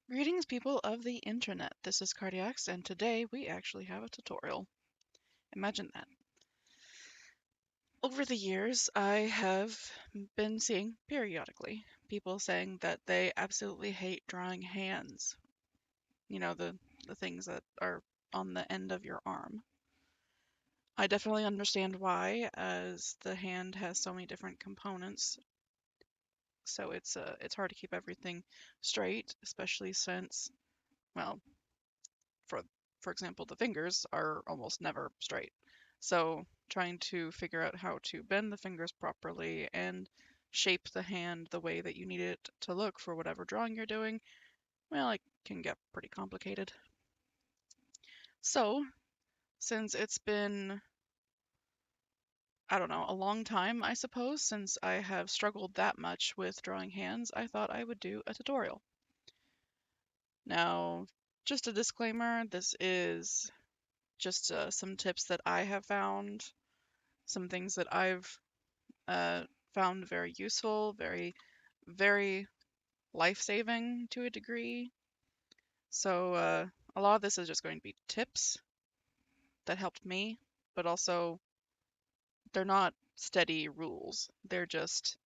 Greetings, people of the internet. This is Cardiacs, and today we actually have a tutorial. Imagine that. Over the years, I have been seeing periodically people saying that they absolutely hate drawing hands. You know, the things that are on the end of your arm. I definitely understand why, as the hand has so many different components, so it's hard to keep everything straight, especially since, well, for for example, the fingers are almost never straight. So trying to figure out how to bend the fingers properly and shape the hand the way that you need it to look for whatever drawing you're doing, well, it can get pretty complicated. So, since it's been, I don't know, a long time, I suppose, since I have struggled that much with drawing hands, I thought I would do a tutorial. Now, just a disclaimer, this is just some tips that I have found, some things that I've uh, found very useful, very life-saving to a degree. So a lot of this is just going to be tips that helped me, but also they're not steady rules. They're just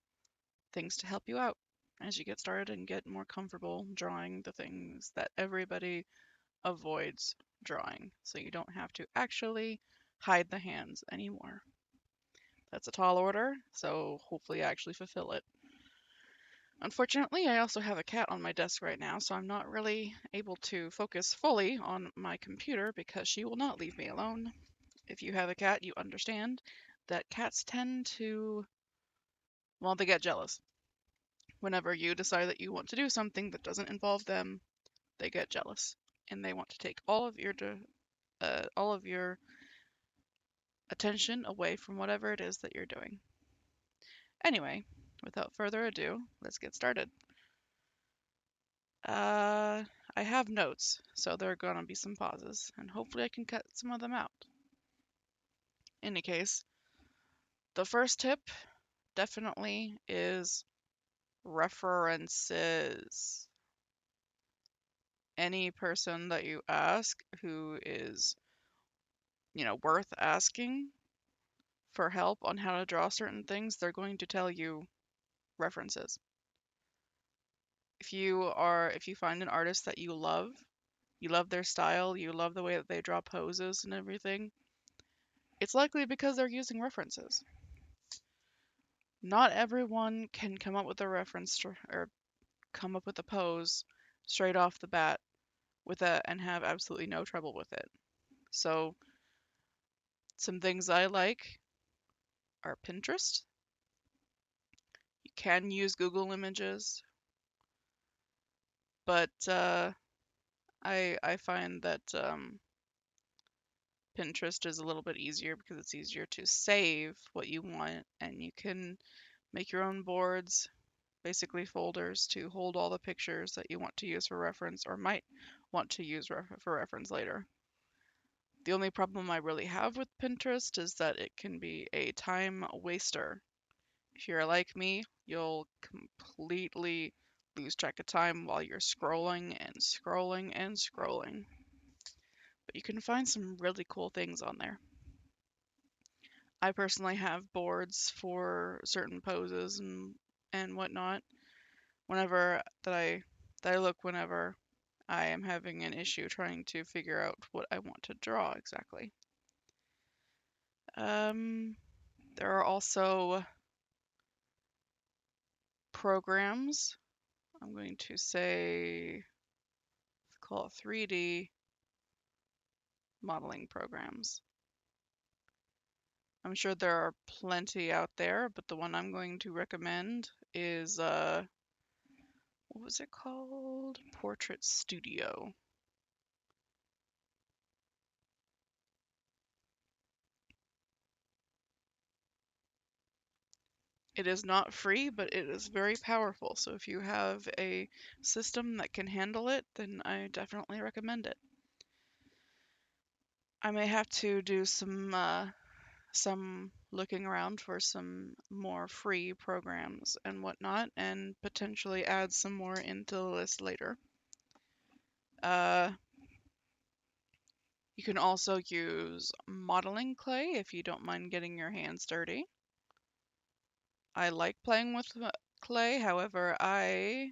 things to help you out as you get started and get more comfortable drawing the things that everybody avoids drawing, so you don't have to actually hide the hands anymore. That's a tall order, so hopefully I actually fulfill it. Unfortunately, I also have a cat on my desk right now, so I'm not really able to focus fully on my computer because she will not leave me alone. If you have a cat, you understand that cats tend to, well, they get jealous. Whenever you decide that you want to do something that doesn't involve them, they get jealous and they want to take all of your attention away from whatever it is that you're doing. Anyway, without further ado, let's get started. Uh, I have notes, so there are gonna be some pauses, and hopefully I can cut some of them out. In any case, the first tip definitely is references. Any person that you ask who is, worth asking for help on how to draw certain things, they're going to tell you references. If you find an artist that you love their style, you love the way that they draw poses and everything, it's likely because they're using references. Not everyone can come up with a or come up with a pose straight off the bat with it and have absolutely no trouble with it. So, some things I like are Pinterest. You can use Google Images, but I find that Pinterest is a little bit easier because it's easier to save what you want, and you can make your own boards, basically folders to hold all the pictures that you want to use for reference or might want to use for reference later. The only problem I really have with Pinterest is that it can be a time waster. If you're like me, you'll completely lose track of time while you're scrolling and scrolling and scrolling. But you can find some really cool things on there. I personally have boards for certain poses and whatnot. Whenever that I look whenever I am having an issue trying to figure out what I want to draw exactly. Um, there are also programs. I'm going to say, call it 3D modeling programs. I'm sure there are plenty out there, but the one I'm going to recommend is what was it called? Portrait Studio. It is not free, but it is very powerful. So if you have a system that can handle it, then I definitely recommend it. I may have to do some looking around for some more free programs and whatnot, and potentially add some more into the list later. Uh, you can also use modeling clay if you don't mind getting your hands dirty. I like playing with clay, however, that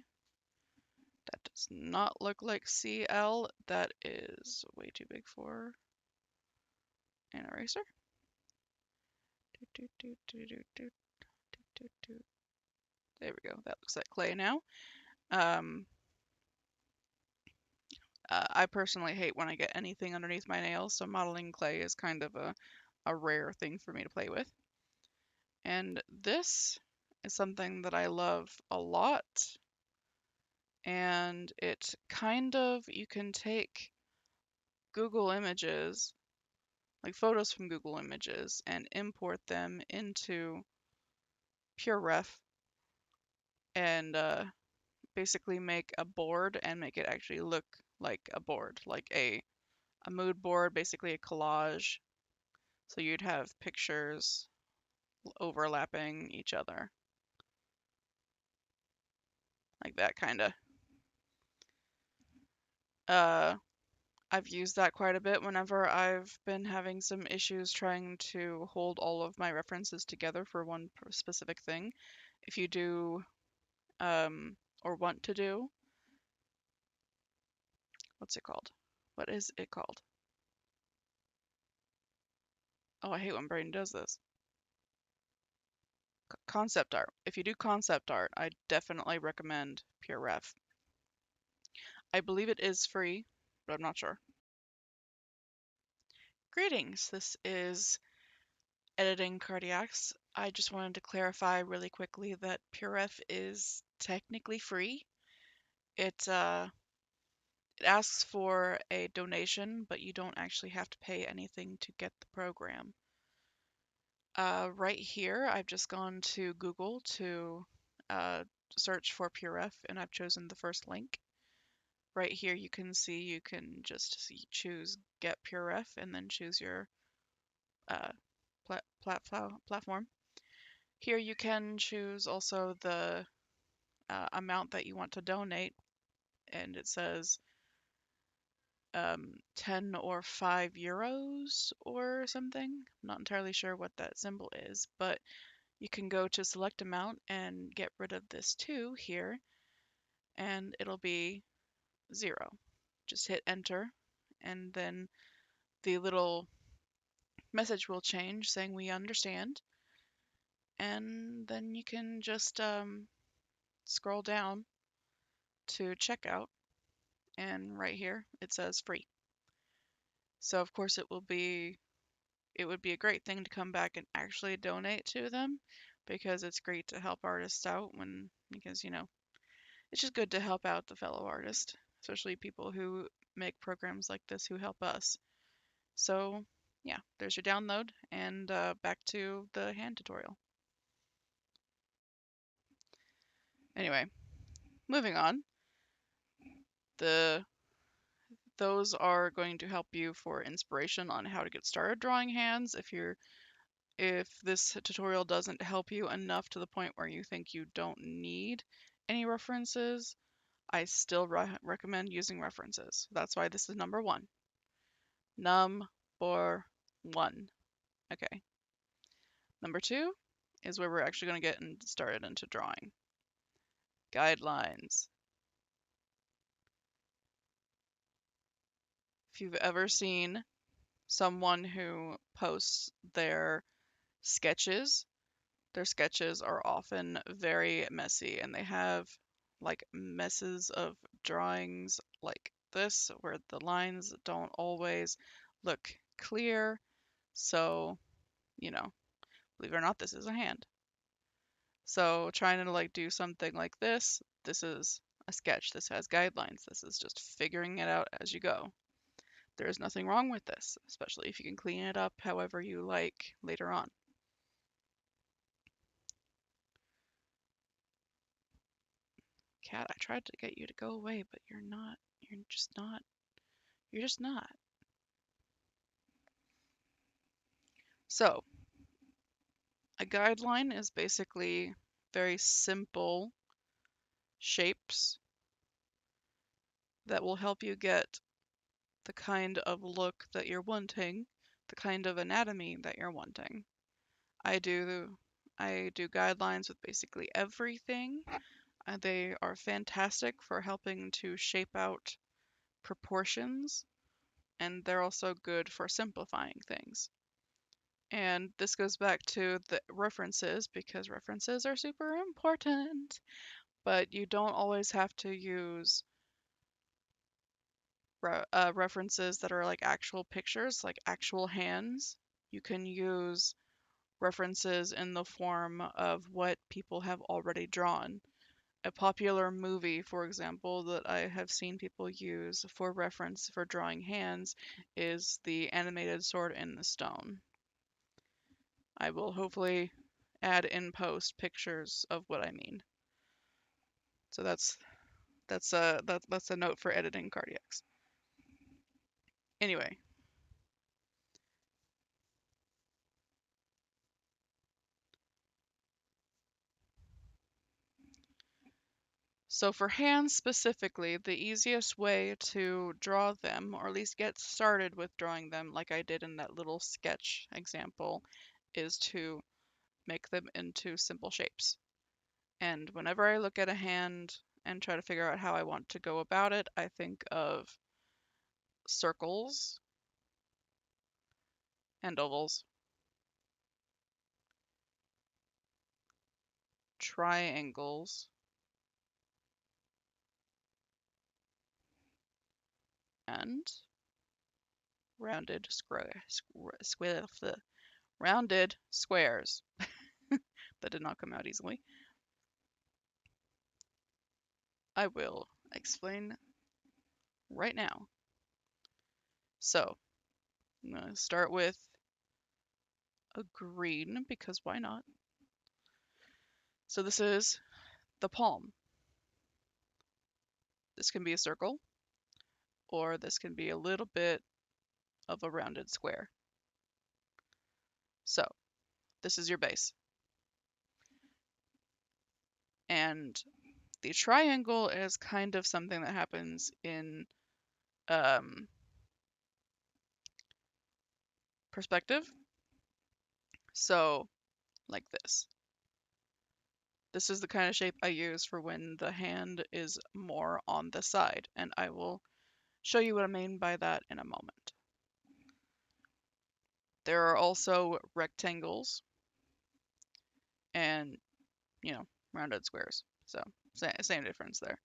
does not look like CL. That is way too big for an eraser. There we go. That looks like clay now. Um, I personally hate when I get anything underneath my nails, so modeling clay is kind of a rare thing for me to play with. And this is something that I love a lot. And it kind of, you can take Google Images, like photos from Google Images, and import them into PureRef and basically make a board and make it actually look like a board, like a mood board, basically a collage. So you'd have pictures overlapping each other, like that kind of. Uh, I've used that quite a bit whenever I've been having some issues trying to hold all of my references together for one specific thing. If you do, or want to do, what's it called? What is it called? Oh, I hate when Braden does this. Concept art. If you do concept art, I definitely recommend PureRef. I believe it is free, but I'm not sure. Greetings, this is Editing Cardiacs. I just wanted to clarify really quickly that PureRef is technically free. It asks for a donation, but you don't actually have to pay anything to get the program. Right here, I've just gone to Google to search for PureRef, and I've chosen the first link. Right here, you can just choose Get PureRef, and then choose your uh, platform. Here you can choose also the amount that you want to donate, and it says 10 or 5 euros or something. I'm not entirely sure what that symbol is, but you can go to select amount and get rid of this 2 here, and it'll be 0. Just hit enter, and then the little message will change saying we understand, and then you can just scroll down to checkout, and right here it says free. So of course it would be a great thing to come back and actually donate to them, because it's great to help artists out because it's just good to help out the fellow artist, especially people who make programs like this who help us. So yeah, there's your download, and back to the hand tutorial. Anyway, moving on. Those are going to help you for inspiration on how to get started drawing hands. If this tutorial doesn't help you enough to the point where you think you don't need any references, I still recommend using references. That's why this is number 1. Number 1. Okay. Number 2 is where we're actually going to get started into drawing. Guidelines. If you've ever seen someone who posts their sketches are often very messy, and they have like messes of drawings like this where the lines don't always look clear. So, believe it or not, this is a hand. So trying to like do something like this is a sketch. This has guidelines. This is just figuring it out as you go. There is nothing wrong with this, especially if you can clean it up however you like later on. Cat, I tried to get you to go away, but you're not. You're just not. You're just not. So, a guideline is basically very simple shapes that will help you get the kind of look that you're wanting, the kind of anatomy that you're wanting. I do guidelines with basically everything. They are fantastic for helping to shape out proportions, and they're also good for simplifying things. And this goes back to the references, because references are super important, but you don't always have to use references that are like actual pictures, like actual hands. You can use references in the form of what people have already drawn. A popular movie, for example, that I have seen people use for reference for drawing hands is the animated Sword in the Stone. I will hopefully add in post pictures of what I mean. So that's a note for editing cardiacs. Anyway, so for hands specifically, the easiest way to draw them, or at least get started with drawing them like I did in that little sketch example, is to make them into simple shapes. And whenever I look at a hand and try to figure out how I want to go about it, I think of circles and ovals, triangles, and rounded rounded squares. That did not come out easily. I will explain right now. So, I'm going to start with a green, because why not? So this is the palm. This can be a circle, or this can be a little bit of a rounded square. So, this is your base. And the triangle is kind of something that happens in perspective. So, like this. This is the kind of shape I use for when the hand is more on the side, and I will show you what I mean by that in a moment. There are also rectangles and, rounded squares. So, same difference there.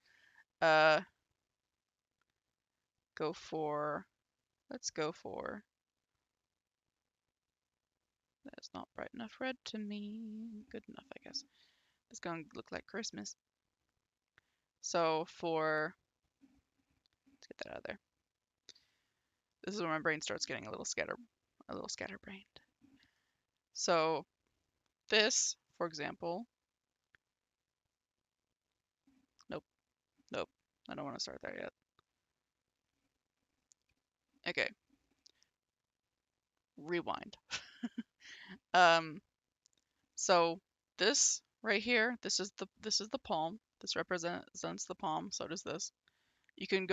Let's go for, that's not bright enough red to me. Good enough, I guess. It's going to look like Christmas. So let's get that out of there. This is when my brain starts getting a little scatterbrained. So this, for example, nope, I don't want to start there yet. Okay, rewind. So this right here, this is the palm. This represents the palm. So does this. You can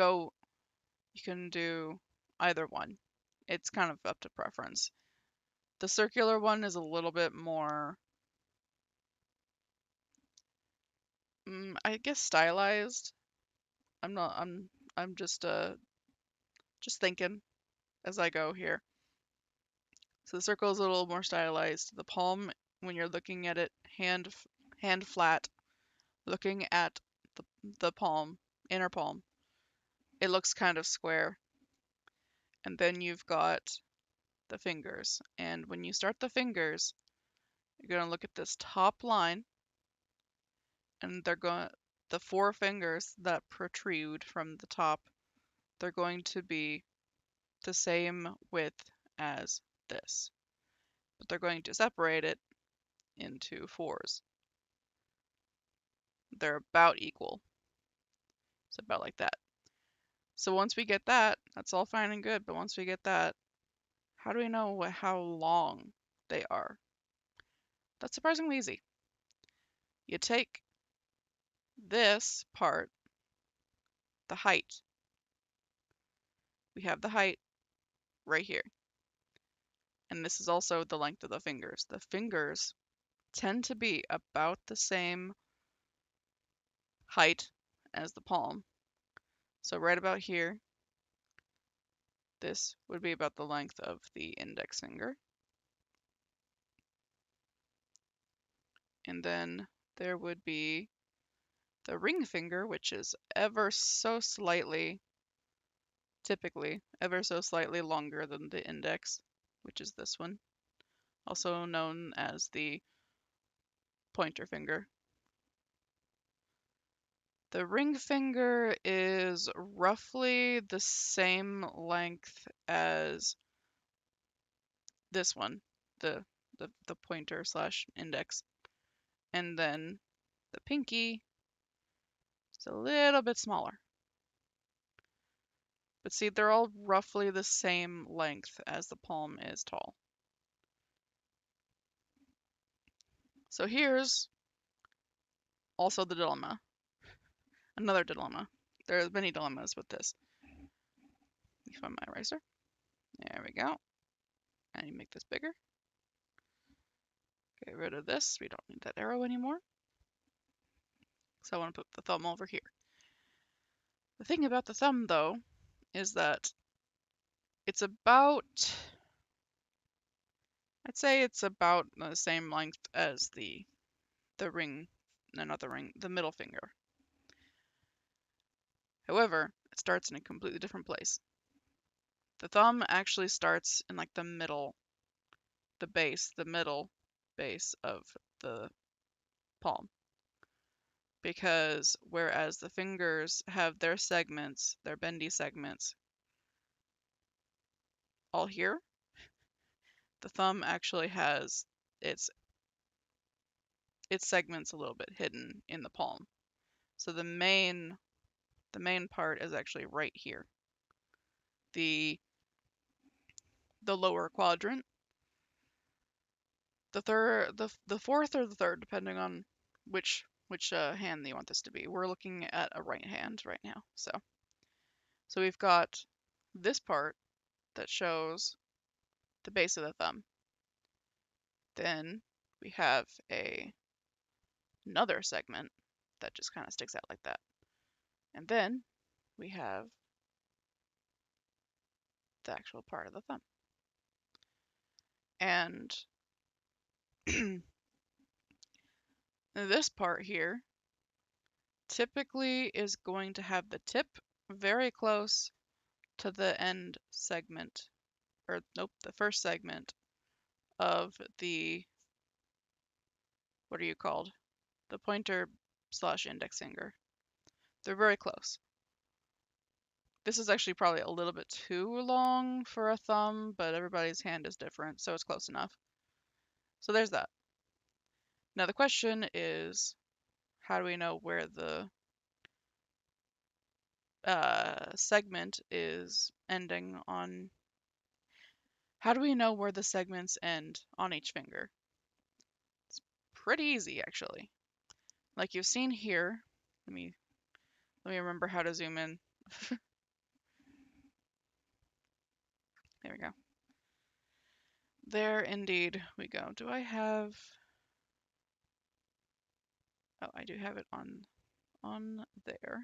do either one. It's kind of up to preference. The circular one is a little bit more, I guess, stylized. I'm just thinking as I go here. So the circle is a little more stylized. The palm, when you're looking at it hand flat, looking at the palm, inner palm, it looks kind of square. And then you've got the fingers. And when you start the fingers, you're going to look at this top line, and the four fingers that protrude from the top, they're going to be the same width as this, but they're going to separate it into fours. They're about equal. It's about like that. So once we get that, that's all fine and good, but once we get that, how do we know how long they are? That's surprisingly easy. You take this part, the height, we have the height right here. And this is also the length of the fingers. The fingers tend to be about the same height as the palm. So right about here, this would be about the length of the index finger. And then there would be the ring finger, which is ever so slightly, typically, ever so slightly longer than the index, which is this one, also known as the pointer finger. The ring finger is roughly the same length as this one, the pointer slash index. And then the pinky is a little bit smaller. But see, they're all roughly the same length as the palm is tall. So here's also the dilemma. Another dilemma. There are many dilemmas with this. Let me find my eraser. There we go. And you make this bigger. Get rid of this. We don't need that arrow anymore. So I want to put the thumb over here. The thing about the thumb, though, is that it's about, I'd say it's about the same length as the ring, no, not the ring, the middle finger. However, it starts in a completely different place. The thumb actually starts in like the middle, the middle base of the palm. Because whereas the fingers have their segments, their bendy segments, all here, the thumb actually has its segments a little bit hidden in the palm. So the main part is actually right here. The lower quadrant, the fourth or the third, depending on which hand you want this to be. We're looking at a right hand right now. So we've got this part that shows the base of the thumb. Then we have another segment that just kind of sticks out like that. And then we have the actual part of the thumb. And this part here typically is going to have the tip very close to the end segment, or nope, the first segment of the, what are you called? The pointer slash index finger. They're very close. This is actually probably a little bit too long for a thumb, but everybody's hand is different, so it's close enough. So there's that. Now the question is, how do we know where the segment is ending on? How do we know where the segments end on each finger? It's pretty easy, actually. Like you've seen here, let me remember how to zoom in. There we go. There indeed we go. Do I have? Oh, I do have it on there.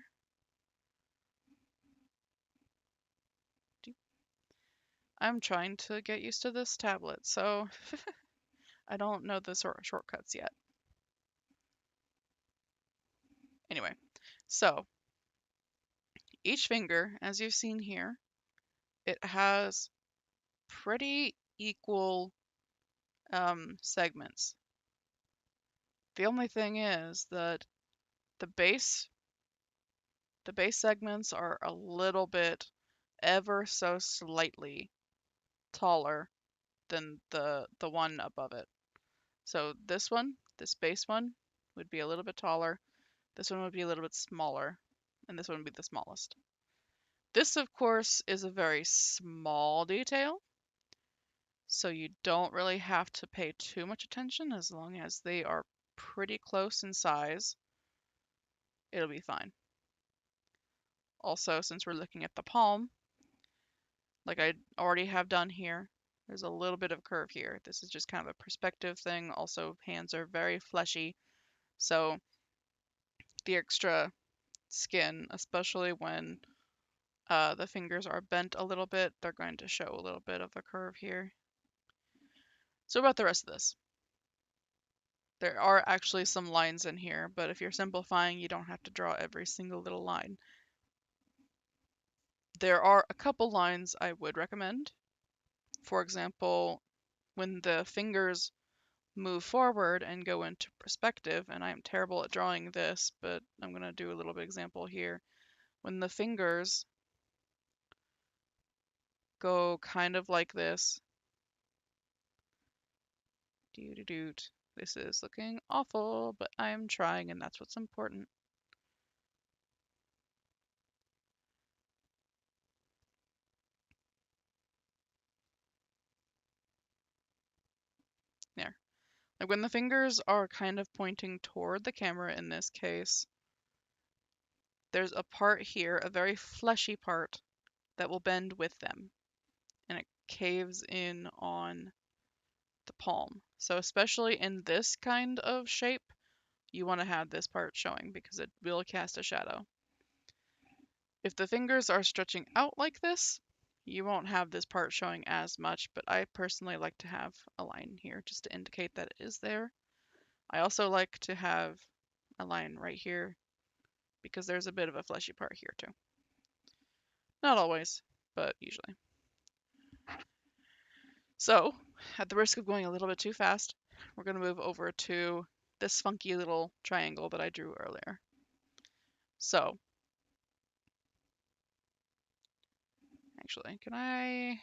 I'm trying to get used to this tablet, so I don't know the shortcuts yet. Anyway, so each finger, as you've seen here, it has pretty equal segments. The only thing is that the base segments are a little bit, ever so slightly taller than the one above it. So this base one would be a little bit taller. This one would be a little bit smaller, and this one would be the smallest. This, of course, is a very small detail, so you don't really have to pay too much attention. As long as they are pretty close in size, it'll be fine. Also, since we're looking at the palm, like I already have done here. There's a little bit of curve here. This is just kind of a perspective thing. Also, hands are very fleshy, so the extra skin, especially when the fingers are bent a little bit, they're going to show a little bit of a curve here. So about the rest of this. There are actually some lines in here, but if you're simplifying, you don't have to draw every single little line. There are a couple lines I would recommend. For example, when the fingers move forward and go into perspective, and I'm terrible at drawing this, but I'm going to do a little bit example here. When the fingers go kind of like this, doo-doo-doot, this is looking awful, but I'm trying, and that's what's important. There. Like when the fingers are kind of pointing toward the camera in this case, there's a part here, a very fleshy part, that will bend with them, and it caves in on the palm. So especially in this kind of shape, you want to have this part showing because it will cast a shadow. If the fingers are stretching out like this, you won't have this part showing as much, but I personally like to have a line here just to indicate that it is there. I also like to have a line right here because there's a bit of a fleshy part here too. Not always, but usually. So, at the risk of going a little bit too fast, we're going to move over to this funky little triangle that I drew earlier. So, actually, can I...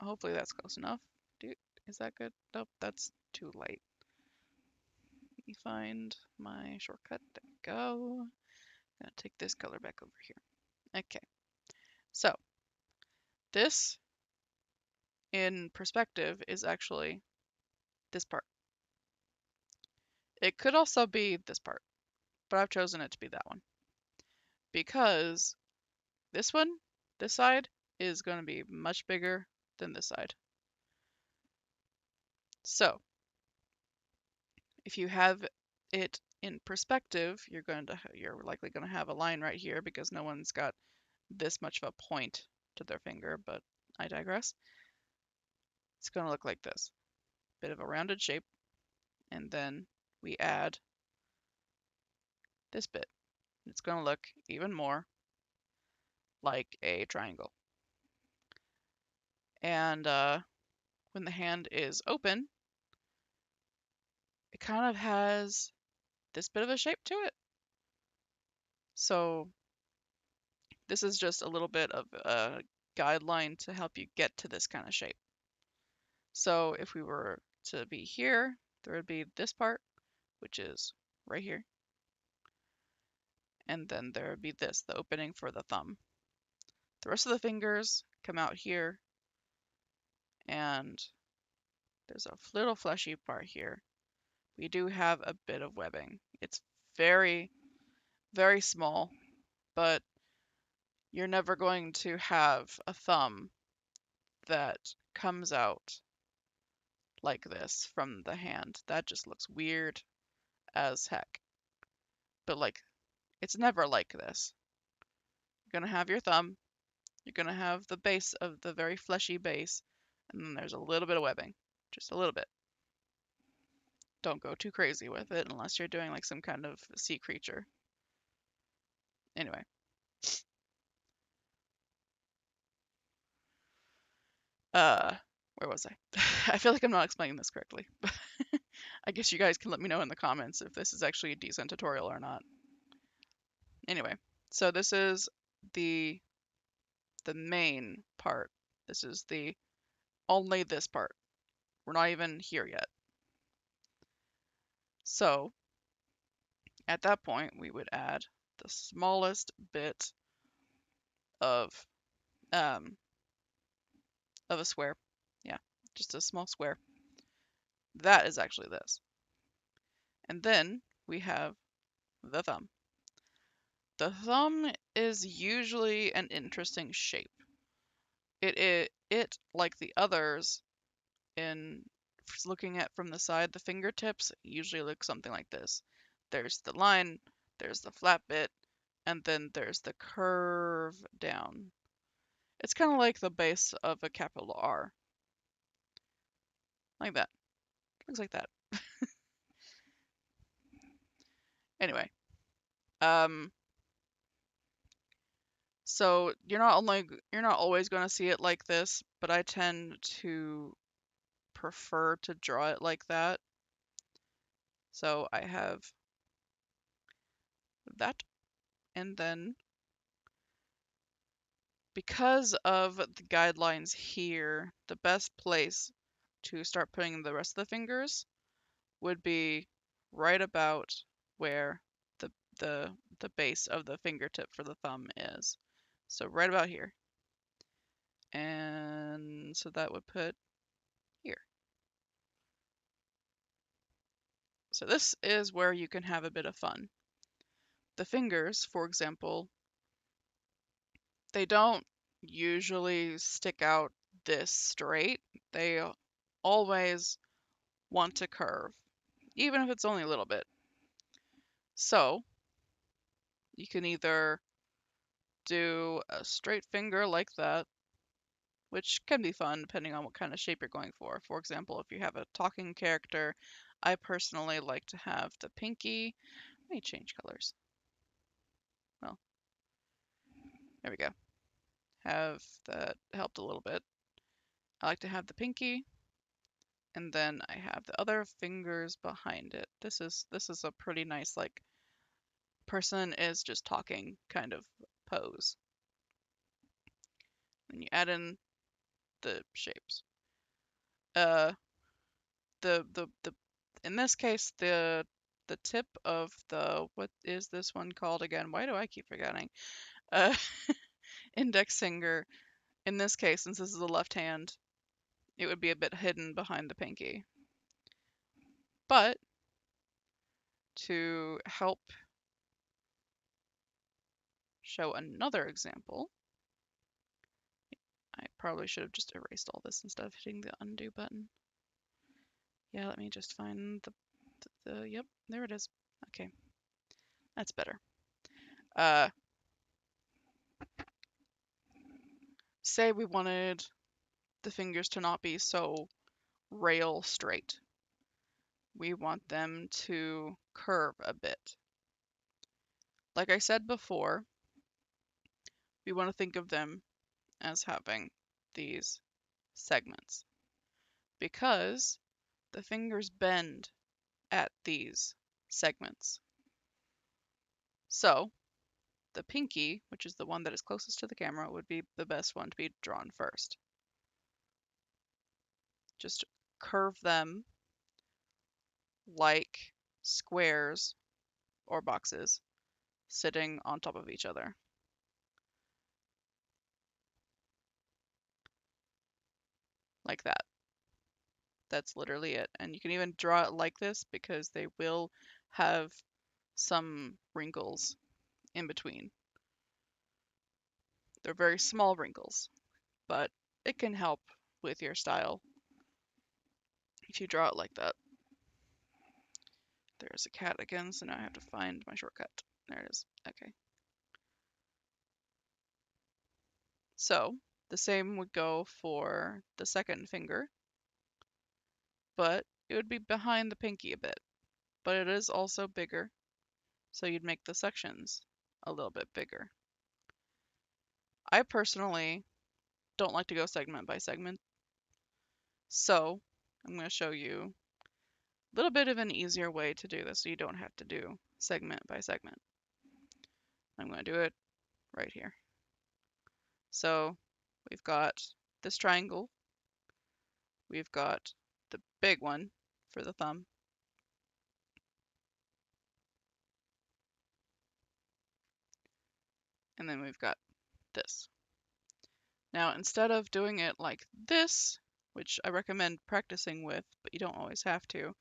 Hopefully that's close enough. Dude, is that good? Nope, that's too light. Let me find my shortcut. There we go. I'm gonna take this color back over here. Okay, so this in perspective is actually this part. It could also be this part, but I've chosen it to be that one because this one, this side, is going to be much bigger than this side. So if you have it in perspective, you're likely going to have a line right here because no one's got this much of a point to their finger, but I digress. It's going to look like this. Bit of a rounded shape, and then we add this bit. It's going to look even more like a triangle. And when the hand is open, it kind of has this bit of a shape to it. So this is just a little bit of a guideline to help you get to this kind of shape. So if we were to be here, there would be this part, which is right here. And then there would be this, the opening for the thumb. The rest of the fingers come out here, and there's a little fleshy part here. We do have a bit of webbing. It's very, very small, but you're never going to have a thumb that comes out like this from the hand. That just looks weird as heck. But like, it's never like this. You're gonna have your thumb, you're gonna have the base of the very fleshy base, and then there's a little bit of webbing. Just a little bit. Don't go too crazy with it unless you're doing like some kind of sea creature. Anyway. Where was I? I feel like I'm not explaining this correctly. I guess you guys can let me know in the comments if this is actually a decent tutorial or not. Anyway, so this is the main part. This is the only this part. We're not even here yet. So at that point, we would add the smallest bit of a square. Yeah, just a small square. That is actually this. And then we have the thumb. The thumb is usually an interesting shape. It like the others, in looking at from the side, the fingertips usually look something like this. There's the line, there's the flat bit, and then there's the curve down. It's kind of like the base of a capital R. Like that. Looks like that. Anyway, so you're not always going to see it like this, but I tend to prefer to draw it like that. So I have that, and then because of the guidelines here, the best place to start putting the rest of the fingers would be right about where the the the base of the fingertip for the thumb is. So right about here. And so that would put here. So this is where you can have a bit of fun. The fingers, for example, they don't usually stick out this straight. They always want to curve, even if it's only a little bit. So you can either do a straight finger like that, which can be fun depending on what kind of shape you're going for. For example, if you have a talking character, I personally like to have the pinky. Let me change colors. Well, there we go. Have that helped a little bit. I like to have the pinky, and then I have the other fingers behind it. This is a pretty nice, like, person is just talking kind of pose. And you add in the shapes. Uh, the in this case, the tip of the, what is this one called again? Why do I keep forgetting? Uh, index finger. In this case, since this is the left hand, it would be a bit hidden behind the pinky. But to help show another example, I probably should have just erased all this instead of hitting the undo button. Yeah, let me just find yep, there it is. Okay, that's better. Say we wanted the fingers to not be so rail straight. We want them to curve a bit. Like I said before, we want to think of them as having these segments because the fingers bend at these segments. So the pinky, which is the one that is closest to the camera, would be the best one to be drawn first. Just curve them like squares or boxes sitting on top of each other. Like that. That's literally it. And you can even draw it like this because they will have some wrinkles in between. They're very small wrinkles, but it can help with your style if you draw it like that. There's a cat again, so now I have to find my shortcut. There it is. Okay. So the same would go for the second finger, but it would be behind the pinky a bit. But it is also bigger, so you'd make the sections a little bit bigger. I personally don't like to go segment by segment, so I'm going to show you a little bit of an easier way to do this so you don't have to do segment by segment. I'm going to do it right here. So we've got this triangle, we've got the big one for the thumb, and then we've got this. Now, instead of doing it like this, which I recommend practicing with, but you don't always have to,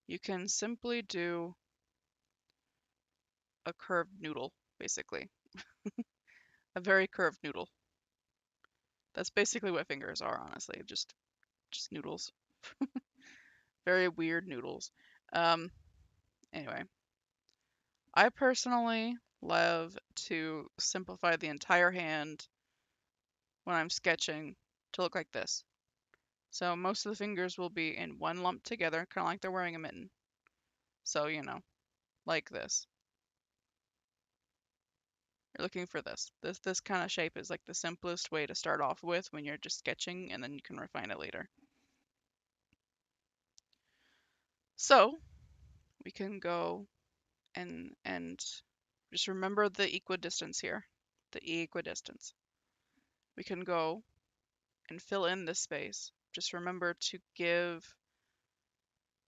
you can simply do a curved noodle, basically. A very curved noodle. That's basically what fingers are, honestly. Just noodles. Very weird noodles. Um, anyway, I personally love to simplify the entire hand when I'm sketching to look like this. So most of the fingers will be in one lump together, kind of like they're wearing a mitten. So, like this. You're looking for this. This kind of shape is like the simplest way to start off with when you're just sketching, and then you can refine it later. So we can go and just remember the equidistance here, the equidistance. We can go and fill in this space. Just remember to give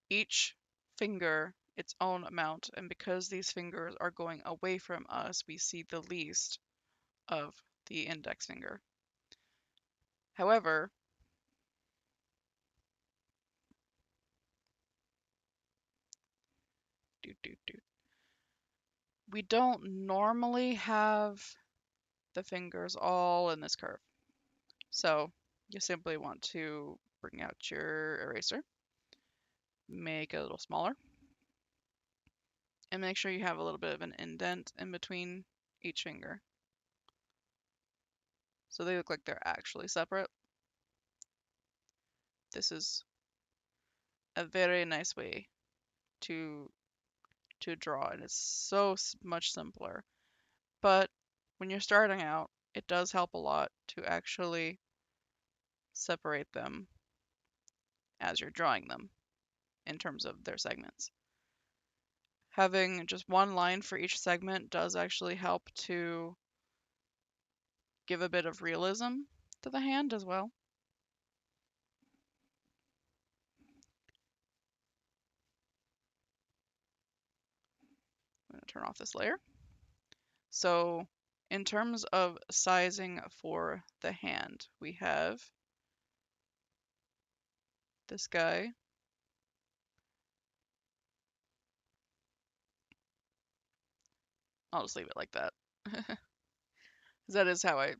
each finger its own amount, and because these fingers are going away from us, we see the least of the index finger. However, we don't normally have the fingers all in this curve. So you simply want to bring out your eraser, make it a little smaller, and make sure you have a little bit of an indent in between each finger. So they look like they're actually separate. This is a very nice way to draw, and it's so much simpler. But when you're starting out, it does help a lot to actually separate them as you're drawing them in terms of their segments. Having just one line for each segment does actually help to give a bit of realism to the hand as well. I'm going to turn off this layer. So in terms of sizing for the hand, we have this guy. I'll just leave it like that. That is how I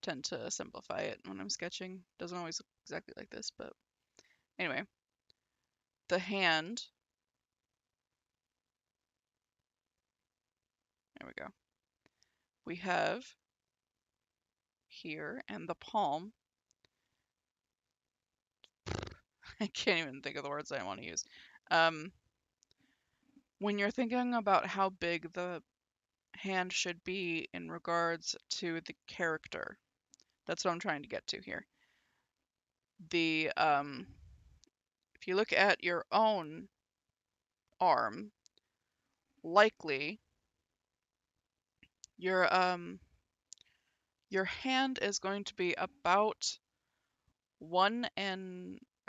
tend to simplify it when I'm sketching. Doesn't always look exactly like this, but anyway. The hand, there we go. We have here, and the palm. I can't even think of the words I want to use. When you're thinking about how big the hand should be in regards to the character, that's what I'm trying to get to here. The if you look at your own arm, likely your hand is going to be about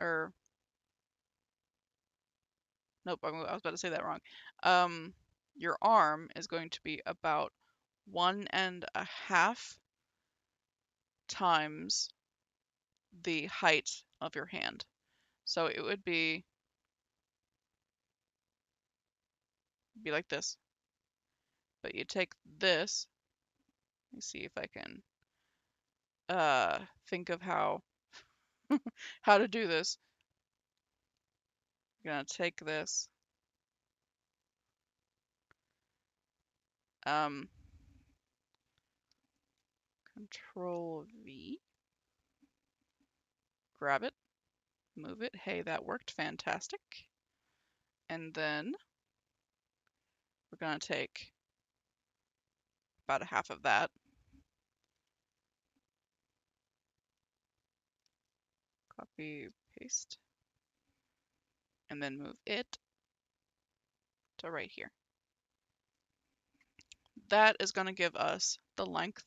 or nope, I was about to say that wrong. Your arm is going to be about 1.5 times the height of your hand. So it would be like this. But you take this, let me see if I can think of how to do this. I'm gonna take this. Control V. Grab it, move it. Hey, that worked fantastic. And then we're gonna take about a half of that. Copy, paste. And then move it to right here. That is going to give us the length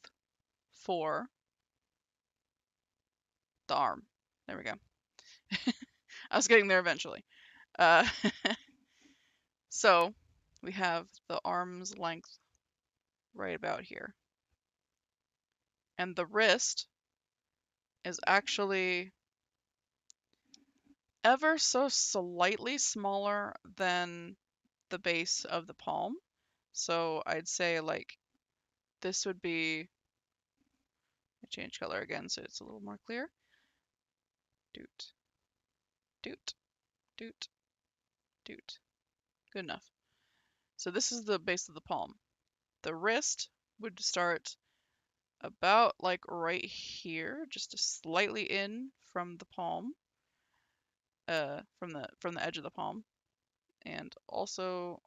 for the arm. There we go. I was getting there eventually. Uh, so we have the arm's length right about here. And the wrist is actually ever so slightly smaller than the base of the palm. So I'd say like this would be, I change color again so it's a little more clear. Doot, doot, doot, doot. Good enough. So this is the base of the palm. The wrist would start about like right here, just slightly in from the palm, from the edge of the palm, and also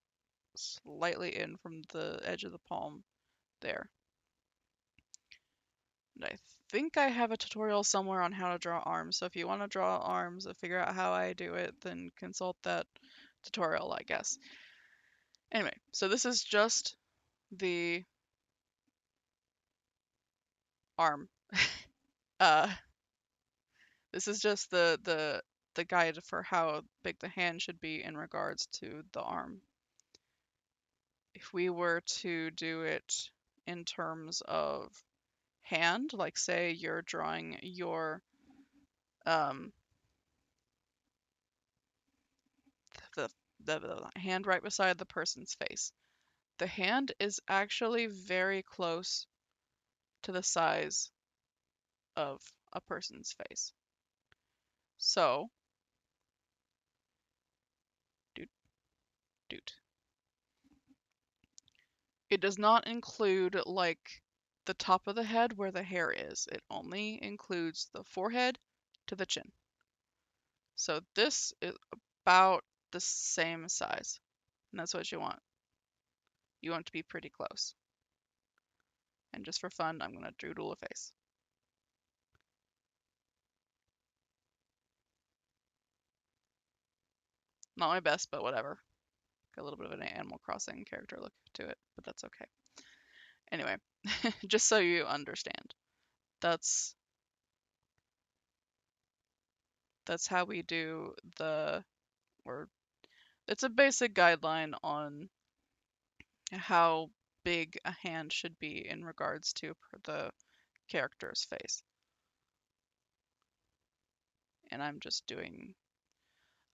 slightly in from the edge of the palm there. And I think I have a tutorial somewhere on how to draw arms, so if you want to draw arms and figure out how I do it, then consult that tutorial, I guess. Anyway, so this is just the arm. Uh, this is just the guide for how big the hand should be in regards to the arm. If we were to do it in terms of hand, like say you're drawing your um the, the hand right beside the person's face. The hand is actually very close to the size of a person's face. So, doot, doot. It does not include like the top of the head where the hair is. It only includes the forehead to the chin. So this is about the same size. And that's what you want. You want it to be pretty close. And just for fun, I'm going to doodle a face. Not my best, but whatever. Got a little bit of an Animal Crossing character look to it, but that's okay. Anyway, just so you understand, that's how we do or it's a basic guideline on how big a hand should be in regards to the character's face. And I'm just doing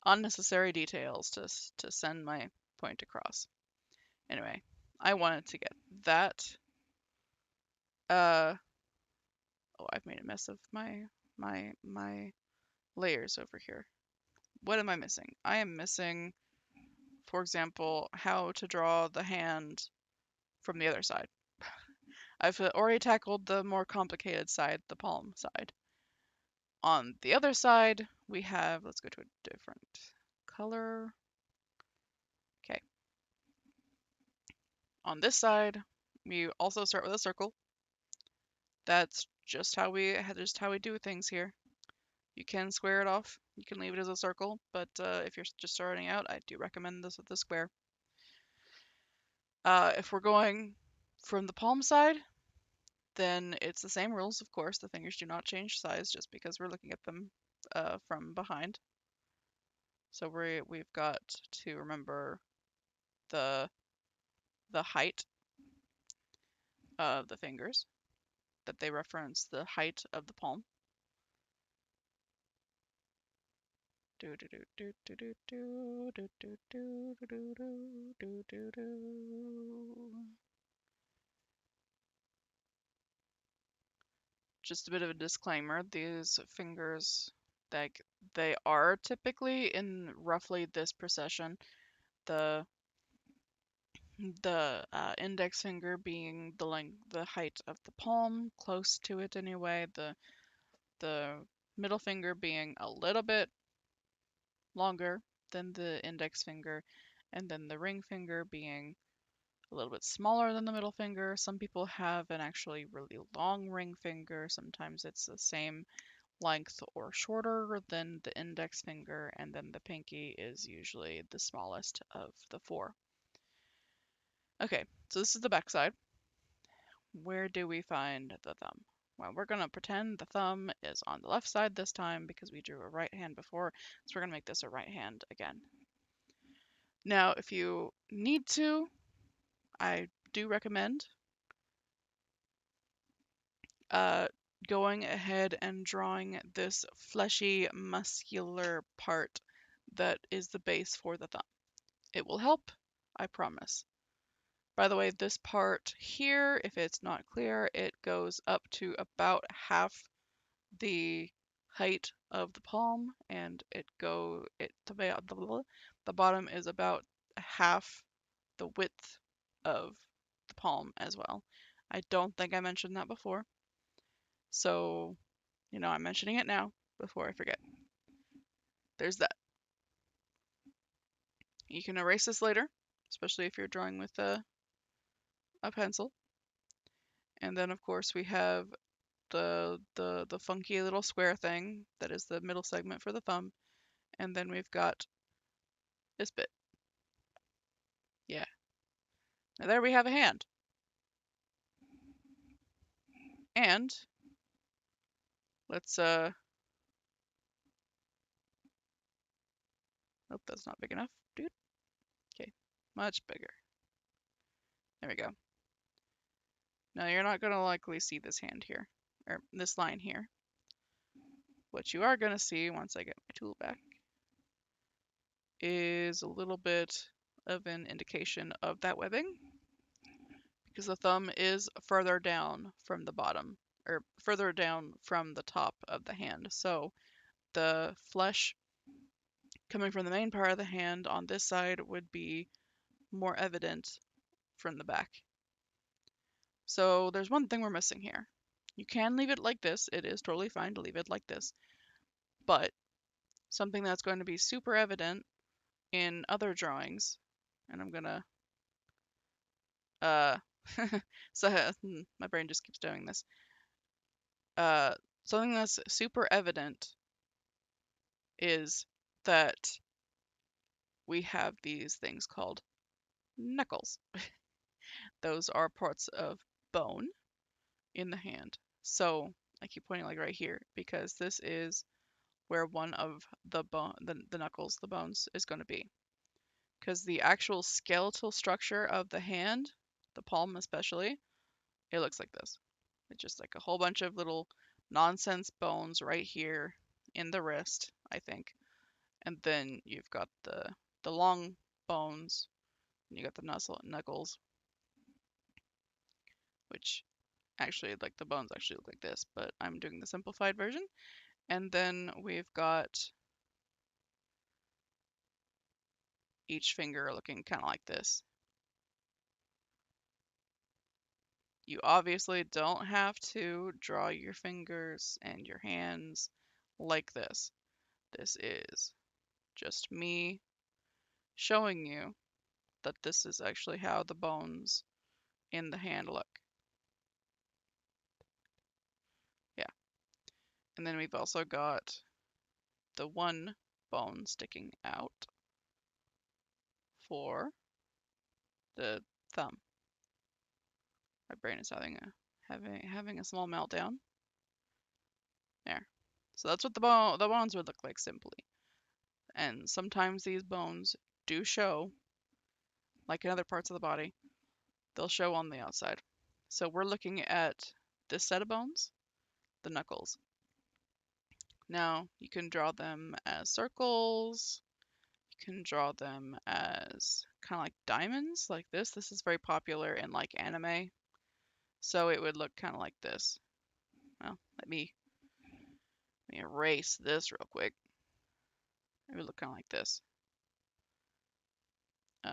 unnecessary details to send my point across. Anyway, I wanted to get that. Oh, I've made a mess of my layers over here. What am I missing? I am missing, for example, how to draw the hand from the other side. I've already tackled the more complicated side, the palm side. On the other side, we have, let's go to a different color. Okay. On this side, we also start with a circle. That's just how we do things here. You can square it off. You can leave it as a circle, but if you're just starting out, I do recommend this with the square. If we're going from the palm side, then it's the same rules, of course. The fingers do not change size just because we're looking at them from behind. So we've got to remember the height of the fingers, that they reference the height of the palm. Just a bit of a disclaimer, these fingers, like, they are typically in roughly this procession. The index finger being the height of the palm, close to it anyway. The middle finger being a little bit longer than the index finger, and then the ring finger being a little bit smaller than the middle finger. Some people have an actually really long ring finger. Sometimes it's the same length or shorter than the index finger, and then the pinky is usually the smallest of the four. Okay, so this is the back side. Where do we find the thumb? Well, we're going to pretend the thumb is on the left side this time because we drew a right hand before, so we're going to make this a right hand again. Now, if you need to, I do recommend going ahead and drawing this fleshy, muscular part that is the base for the thumb. It will help, I promise. By the way, this part here, if it's not clear, it goes up to about half the height of the palm, and the bottom is about half the width of the palm as well. I don't think I mentioned that before, so I'm mentioning it now before I forget. There's that. You can erase this later, especially if you're drawing with a pencil. And then of course we have the funky little square thing that is the middle segment for the thumb, and then we've got this bit. Yeah. Now there we have a hand. And let's oh, that's not big enough, dude. Okay, much bigger. There we go. Now you're not gonna likely see this hand here, or this line here. What you are gonna see once I get my tool back is a little bit of an indication of that webbing, because the thumb is further down from the bottom, or further down from the top of the hand. So the flesh coming from the main part of the hand on this side would be more evident from the back. So there's one thing we're missing here. You can leave it like this. It is totally fine to leave it like this. But something that's going to be super evident in other drawings, and I'm gonna so my brain just keeps doing this. Something that's super evident is that we have these things called knuckles. Those are parts of bone in the hand. So I keep pointing like right here because this is where one of the knuckles, the bones, is going to be. Because the actual skeletal structure of the hand, the palm especially, it looks like this. It's just like a whole bunch of little nonsense bones right here in the wrist, I think. And then you've got the long bones, and you got the knuckles, which actually, like, the bones actually look like this, but I'm doing the simplified version. And then we've got each finger looking kind of like this. You obviously don't have to draw your fingers and your hands like this. This is just me showing you that this is actually how the bones in the hand look. Yeah. And then we've also got the one bone sticking out for the thumb. My brain is having a small meltdown. There. So that's what the bones would look like simply. And sometimes these bones do show, like in other parts of the body, they'll show on the outside. So we're looking at this set of bones, the knuckles. Now you can draw them as circles. You can draw them as kind of like diamonds, like this. This is very popular in like anime. So it would look kind of like this. Well, let me erase this real quick. It would look kind of like this.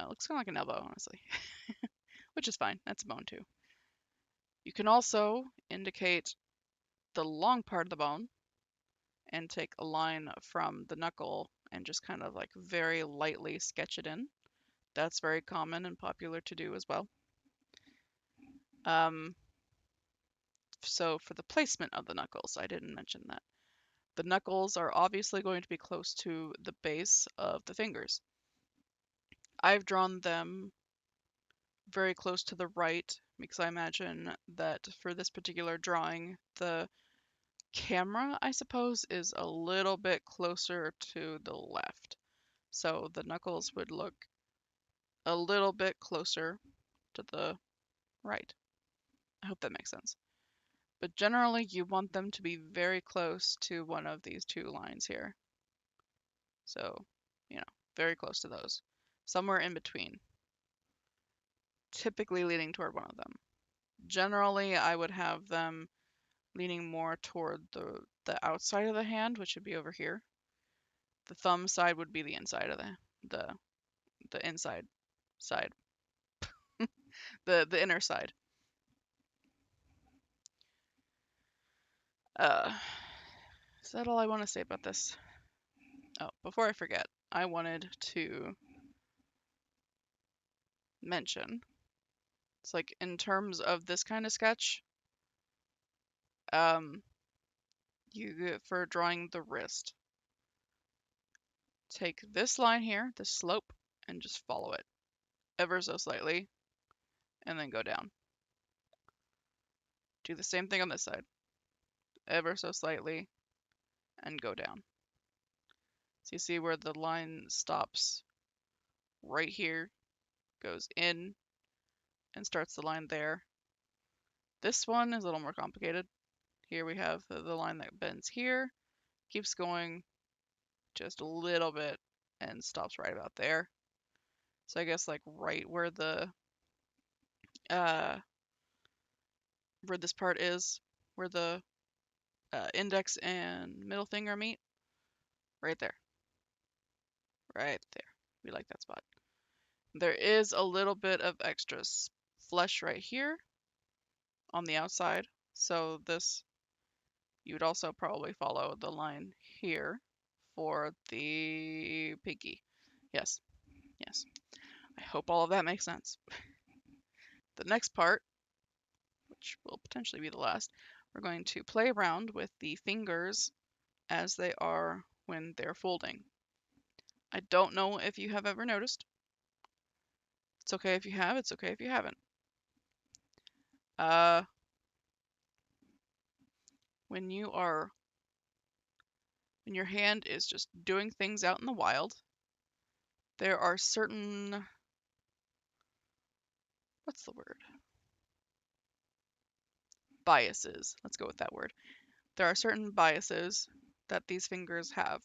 Looks kind of like an elbow, honestly, which is fine. That's a bone too. You can also indicate the long part of the bone and take a line from the knuckle and just kind of like very lightly sketch it in. That's very common and popular to do as well. So for the placement of the knuckles, I didn't mention that. The knuckles are obviously going to be close to the base of the fingers. I've drawn them very close to the right because I imagine that for this particular drawing, the camera, I suppose, is a little bit closer to the left. So the knuckles would look a little bit closer to the right. I hope that makes sense. But generally, you want them to be very close to one of these two lines here. So, very close to those. Somewhere in between. typically leaning toward one of them. Generally, I would have them leaning more toward the outside of the hand, which would be over here. The thumb side would be the inside of the inside side, the inner side. Is that all I want to say about this? Oh, before I forget, I wanted to mention, it's like in terms of this kind of sketch, for drawing the wrist, take this line here, this slope, and just follow it ever so slightly, and then go down. Do the same thing on this side, ever so slightly, and go down. So you see where the line stops right here, goes in, and starts the line there. This one is a little more complicated. Here we have the line that bends here, keeps going just a little bit, and stops right about there. So I guess like right where where this part is, where the index and middle finger meet, right there. Right there. We like that spot. There is a little bit of extra flesh right here on the outside. So this, you would also probably follow the line here for the pinky. Yes, yes. I hope all of that makes sense. The next part, which will potentially be the last, we're going to play around with the fingers as they are when they're folding. I don't know if you have ever noticed. It's okay if you have, it's okay if you haven't. When your hand is just doing things out in the wild, there are certain, what's the word? Biases. Let's go with that word. There are certain biases that these fingers have.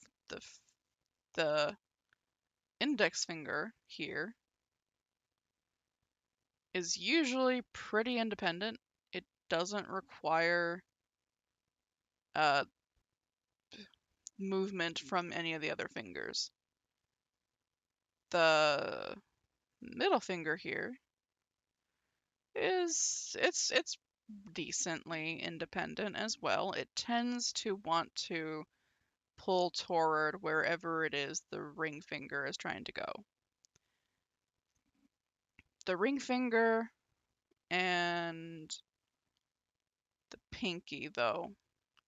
The index finger here is usually pretty independent. It doesn't require movement from any of the other fingers. The middle finger here it's decently independent as well. It tends to want to pull toward wherever it is the ring finger is trying to go. The ring finger and the pinky, though,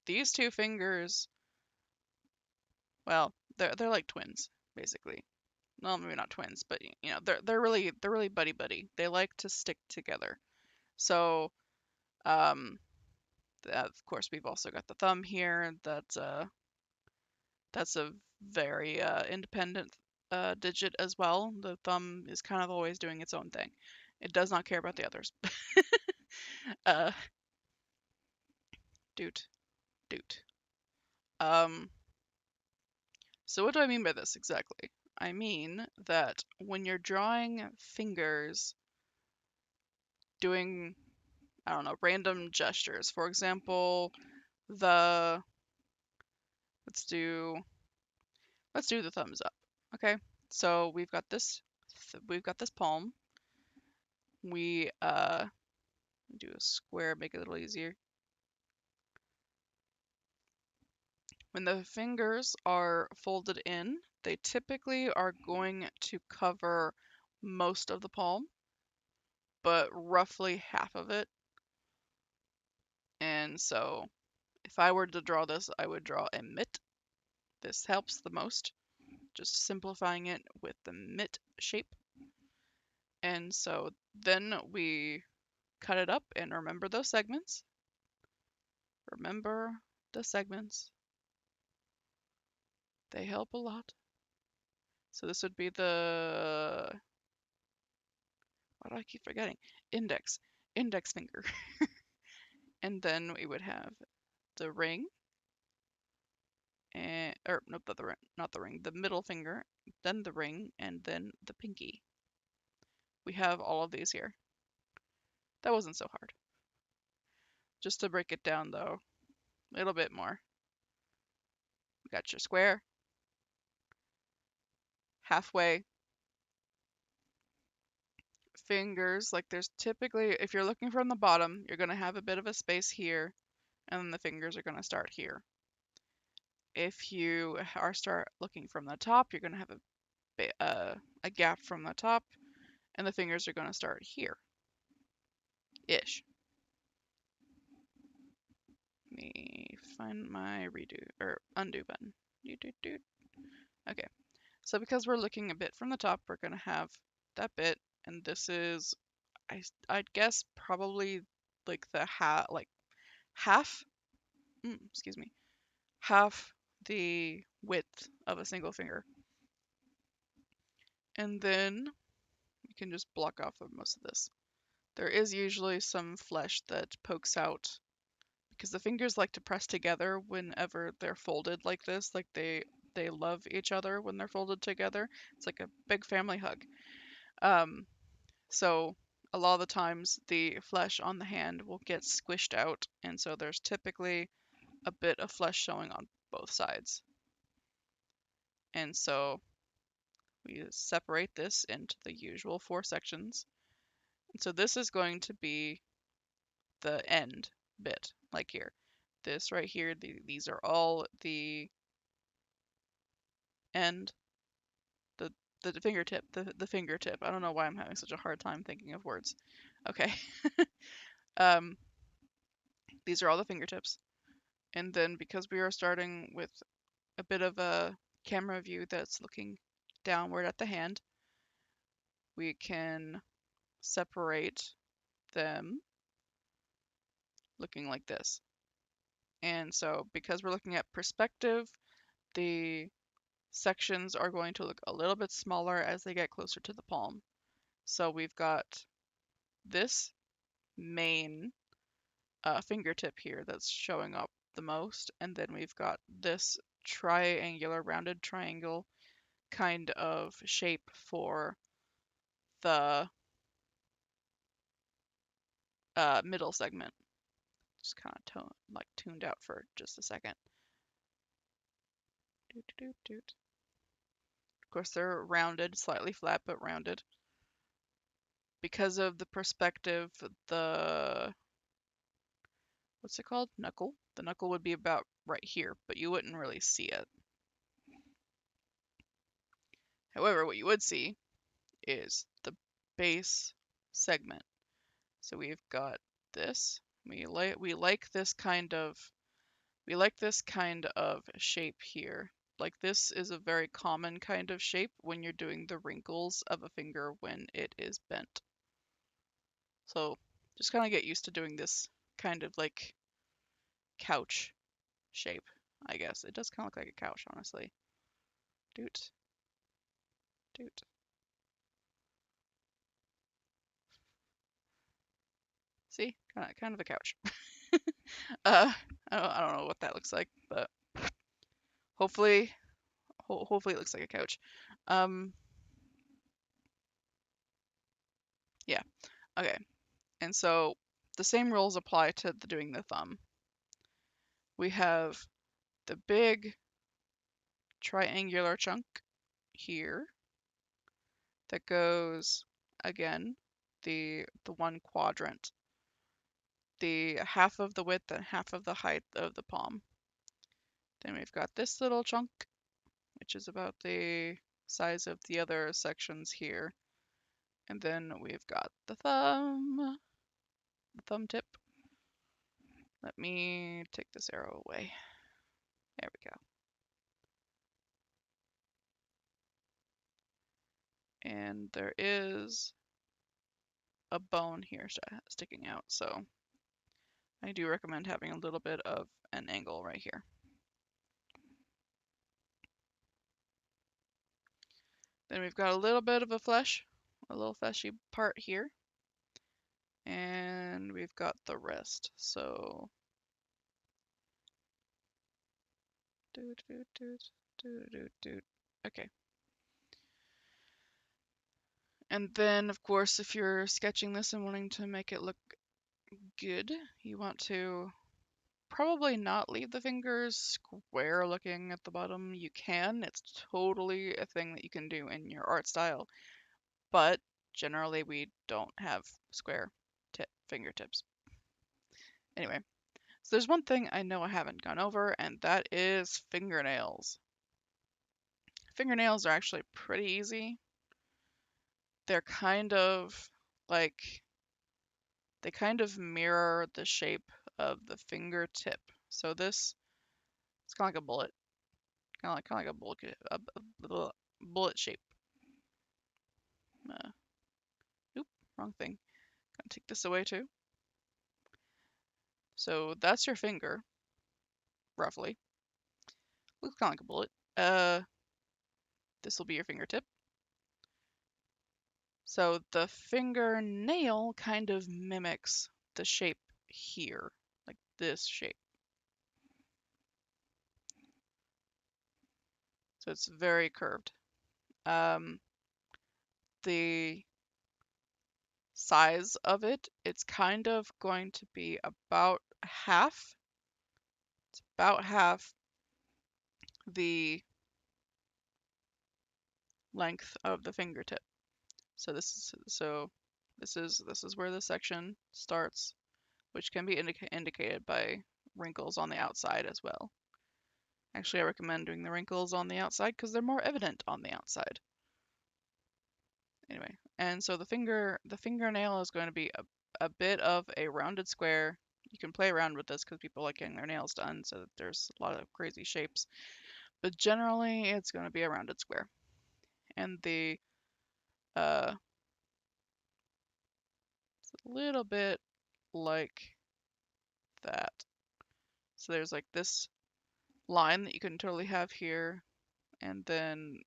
these two fingers, well, they're like twins, basically. Well, maybe not twins, but you know, they're really buddy buddy. They like to stick together. So, of course, we've also got the thumb here. That's a very independent digit as well. The thumb is kind of always doing its own thing. It does not care about the others. uh, doot, doot. So what do I mean by this exactly? I mean that when you're drawing fingers doing, I don't know, random gestures. For example, the let's do the thumbs up. Okay? So we've got this palm. We do a square, make it a little easier. When the fingers are folded in, they typically are going to cover most of the palm, but roughly half of it. And so if I were to draw this, I would draw a mitt. This helps the most, just simplifying it with the mitt shape. And so then we cut it up and remember those segments. Remember the segments. They help a lot. So this would be the, why do I keep forgetting? Index finger. And then we would have the ring, and, or nope, not the ring, the middle finger, then the ring, and then the pinky. We have all of these here. That wasn't so hard. Just to break it down though, a little bit more. We got your square, halfway, fingers. Like there's typically, if you're looking from the bottom, you're going to have a bit of a space here, and then the fingers are going to start here. If you are start looking from the top, you're going to have a gap from the top, and the fingers are going to start here, ish. Let me find my redo or undo button. Okay, so because we're looking a bit from the top, we're going to have that bit, and this is, I'd guess probably like the half, excuse me, half the width of a single finger. And then you can just block off of most of this. There is usually some flesh that pokes out because the fingers like to press together whenever they're folded like this. Like they love each other when they're folded together. It's like a big family hug. So a lot of the times the flesh on the hand will get squished out, and so there's typically a bit of flesh showing on both sides. And so we separate this into the usual 4 sections. And so this is going to be the end bit, like here. This right here, these are all the end, the fingertip, the fingertip. I don't know why I'm having such a hard time thinking of words. Okay. um, these are all the fingertips. And then because we are starting with a bit of a camera view that's looking downward at the hand, we can separate them looking like this. And so because we're looking at perspective, the sections are going to look a little bit smaller as they get closer to the palm. So we've got this main fingertip here that's showing up the most, and then we've got this triangular, rounded triangle kind of shape for the middle segment. Just kind of tuned out for just a second. Of course, they're rounded, slightly flat, but rounded. Because of the perspective, what's it called? Knuckle. The knuckle would be about right here, but you wouldn't really see it. However, what you would see is the base segment. So we've got this. We like this kind of shape here. Like this is a very common kind of shape when you're doing the wrinkles of a finger when it is bent. So just kind of get used to doing this kind of like couch shape, I guess. It does kind of look like a couch, honestly. Doot. Doot. See? Kind of a couch. I don't know what that looks like, but hopefully hopefully it looks like a couch. Yeah. Okay. And so the same rules apply to doing the thumb. We have the big triangular chunk here that goes, again, the one quadrant, the half of the width and half of the height of the palm. Then we've got this little chunk, which is about the size of the other sections here. And then we've got the thumb tip. Let me take this arrow away. There we go. And there is a bone here sticking out, so I do recommend having a little bit of an angle right here. Then we've got a little bit of a little fleshy part here. And we've got the rest, so okay. And then, of course, if you're sketching this and wanting to make it look good, you want to probably not leave the fingers square looking at the bottom. You can, it's totally a thing that you can do in your art style, but generally we don't have square fingertips. Anyway, so there's one thing I know I haven't gone over, and that is fingernails. Fingernails are actually pretty easy. They're kind of like, they kind of mirror the shape of the fingertip. So this, it's kind of like a bullet, kind of like a bullet shape. Uh, Oop, wrong thing. Gonna take this away too. So that's your finger, roughly. Looks kind of like a bullet. This will be your fingertip. So the fingernail kind of mimics the shape here, like this shape. So it's very curved. The size of it, it's kind of going to be about half. It's about half the length of the fingertip. So this is where the section starts, which can be indicated by wrinkles on the outside as well. Actually, I recommend doing the wrinkles on the outside because they're more evident on the outside. Anyway, and so the fingernail is going to be a bit of a rounded square. You can play around with this because people like getting their nails done, so that there's a lot of crazy shapes. But generally, it's going to be a rounded square. And the it's a little bit like that. So there's like this line that you can totally have here, and then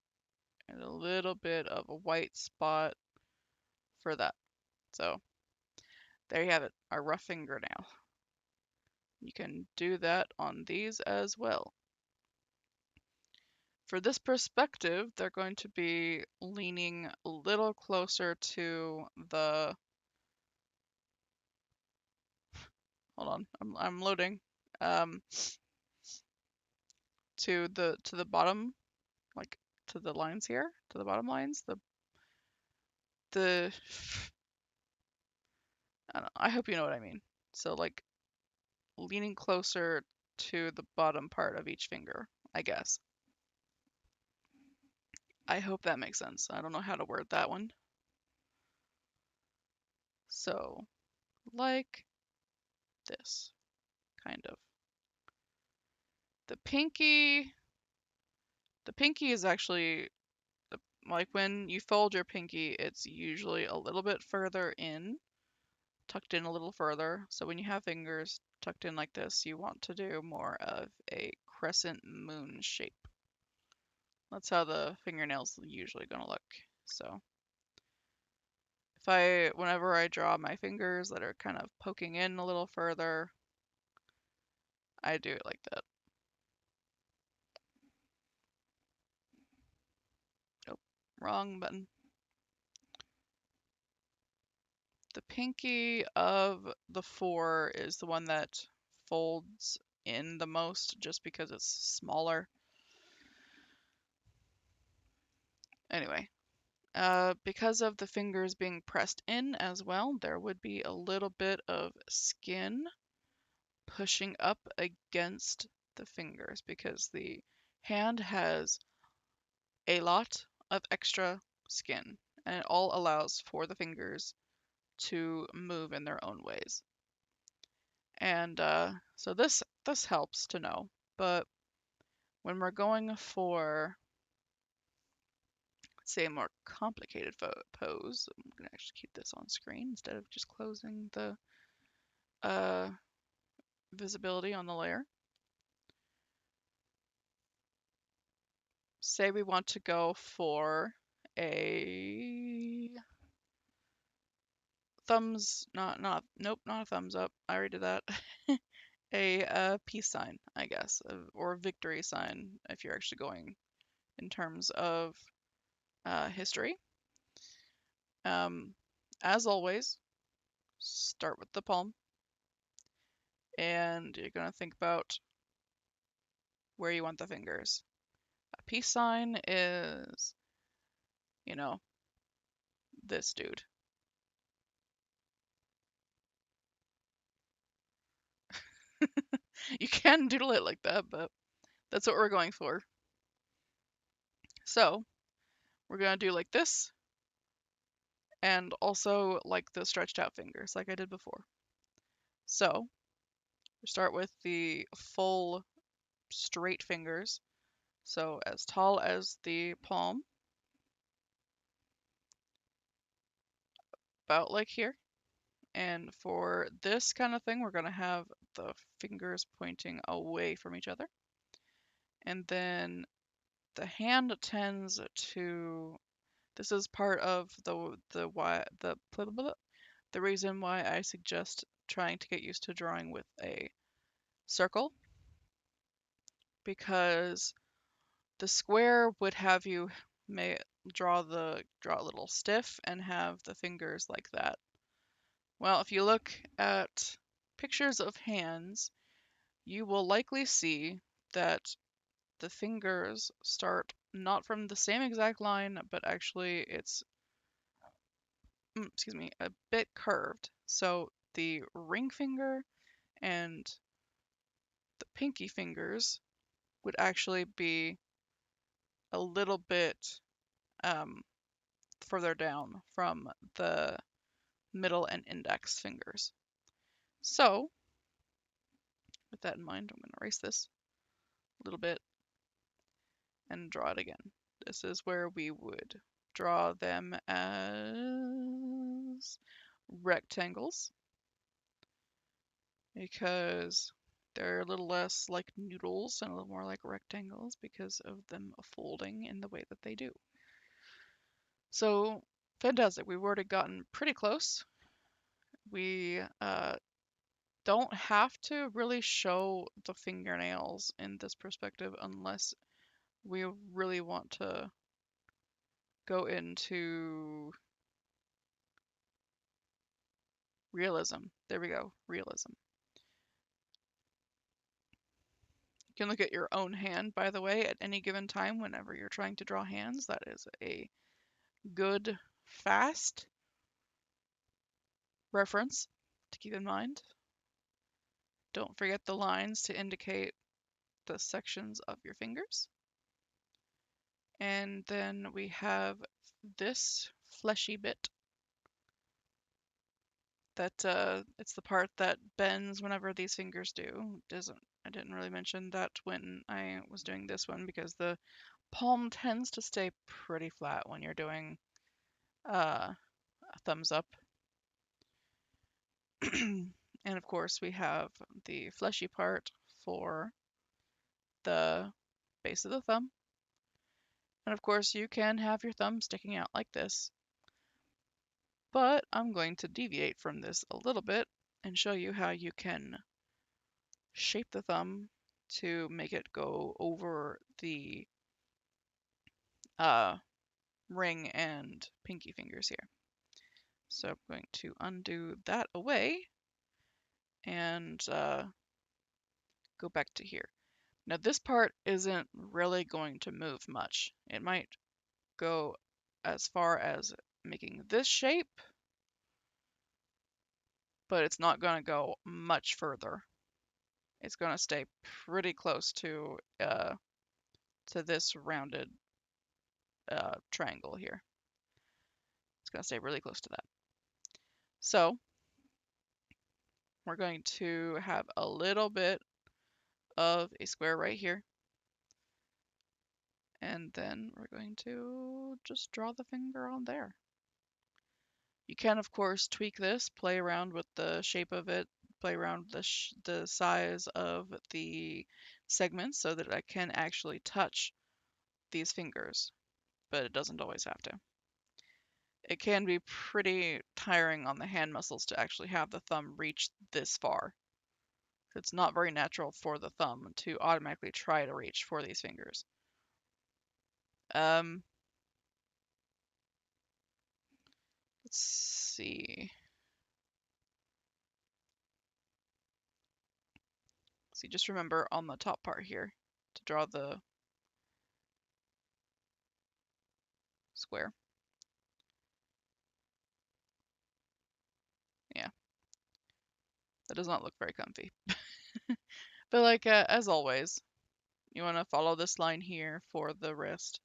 a little bit of a white spot for that. So there you have it, our rough fingernail. You can do that on these as well. For this perspective, they're going to be leaning a little closer to the, hold on, I'm loading, um, to the bottom, like to the lines here, to the bottom lines, the, I don't know, I hope you know what I mean. So like leaning closer to the bottom part of each finger, I guess. I hope that makes sense. I don't know how to word that one. So, like this, kind of. The pinky, the pinky is actually, like when you fold your pinky, it's usually a little bit further in, tucked in a little further. So when you have fingers tucked in like this, you want to do more of a crescent moon shape. That's how the fingernails are usually gonna look. So whenever I draw my fingers that are kind of poking in a little further, I do it like that. Nope, wrong button. The pinky of the four is the one that folds in the most just because it's smaller. Anyway, because of the fingers being pressed in as well, there would be a little bit of skin pushing up against the fingers because the hand has a lot of extra skin, and it all allows for the fingers to move in their own ways. And so this helps to know. But when we're going for, let's say, a more complicated pose, I'm gonna actually keep this on screen instead of just closing the uh, visibility on the layer. Say we want to go for a nope, not a thumbs up. I already did that. a peace sign, I guess, or victory sign if you're actually going in terms of history. As always, start with the palm, and you're going to think about where you want the fingers. A peace sign is, you know, this dude. You can doodle it like that, but that's what we're going for. So we're going to do like this, and also like the stretched out fingers, like I did before. So we start with the full straight fingers, so as tall as the palm, about like here. And for this kind of thing, we're going to have the fingers pointing away from each other. And then the hand tends to, this is part of the reason why I suggest trying to get used to drawing with a circle, because the square would have you draw a little stiff and have the fingers like that. Well, if you look at pictures of hands, you will likely see that the fingers start not from the same exact line, but actually it's, excuse me, a bit curved. So the ring finger and the pinky fingers would actually be a little bit um, further down from the middle and index fingers. So with that in mind, I'm going to erase this a little bit and draw it again. This is where we would draw them as rectangles, because they're a little less like noodles and a little more like rectangles because of them folding in the way that they do. So fantastic, we've already gotten pretty close. We don't have to really show the fingernails in this perspective unless we really want to go into realism. There we go, realism. You can look at your own hand, by the way, at any given time whenever you're trying to draw hands. That is a good, fast reference to keep in mind. Don't forget the lines to indicate the sections of your fingers. And then we have this fleshy bit that it's the part that bends whenever these fingers do. I didn't really mention that when I was doing this one, because the palm tends to stay pretty flat when you're doing a thumbs up. And of course we have the fleshy part for the base of the thumb. And of course you can have your thumb sticking out like this, but I'm going to deviate from this a little bit and show you how you can shape the thumb to make it go over the ring and pinky fingers here. So I'm going to undo that away and go back to here. Now this part isn't really going to move much. It might go as far as making this shape, but it's not going to go much further. It's going to stay pretty close to this rounded triangle here. It's going to stay really close to that. So we're going to have a little bit of a square right here. And then we're going to just draw the finger on there. You can, of course, tweak this, play around with the shape of it, play around with the size of the segments so that I can actually touch these fingers, but it doesn't always have to. It can be pretty tiring on the hand muscles to actually have the thumb reach this far. It's not very natural for the thumb to automatically try to reach for these fingers. Let's Let's see. See, just remember on the top part here to draw the square. Yeah, that does not look very comfy. But like, as always, you want to follow this line here for the wrist.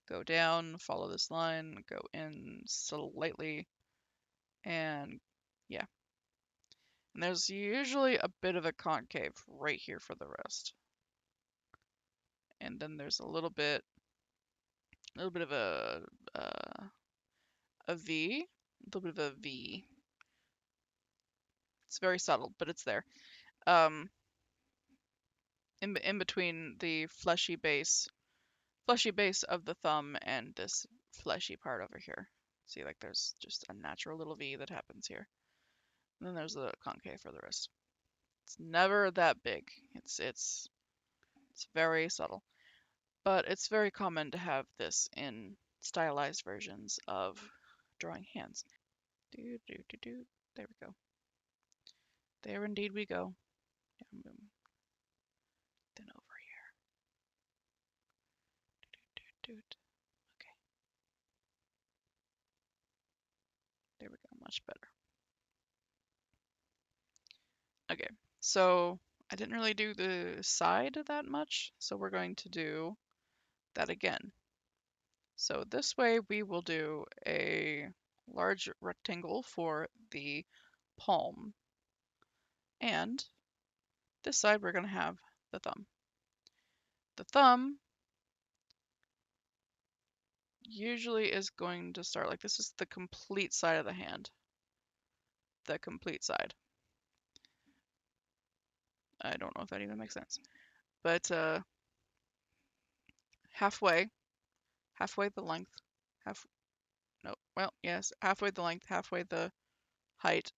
Go down, follow this line, go in slightly, and yeah. And there's usually a bit of a concave right here for the wrist. And then there's a little bit of a V, a little bit of a V. It's very subtle, but it's there. In between the fleshy base of the thumb and this fleshy part over here. See, like there's just a natural little V that happens here. And then there's the concave for the wrist. It's never that big. It's very subtle. But it's very common to have this in stylized versions of drawing hands. Do, do, do, do. There we go. There indeed we go. Then over here. Do, do, do. Okay. There we go. Much better. Okay. So I didn't really do the side that much, so we're going to do that again. So this way we will do a large rectangle for the palm, and this side we're going to have the thumb. The thumb usually is going to start like this is the complete side of the hand. The complete side. I don't know if that even makes sense. But halfway the length, halfway the length, halfway the height.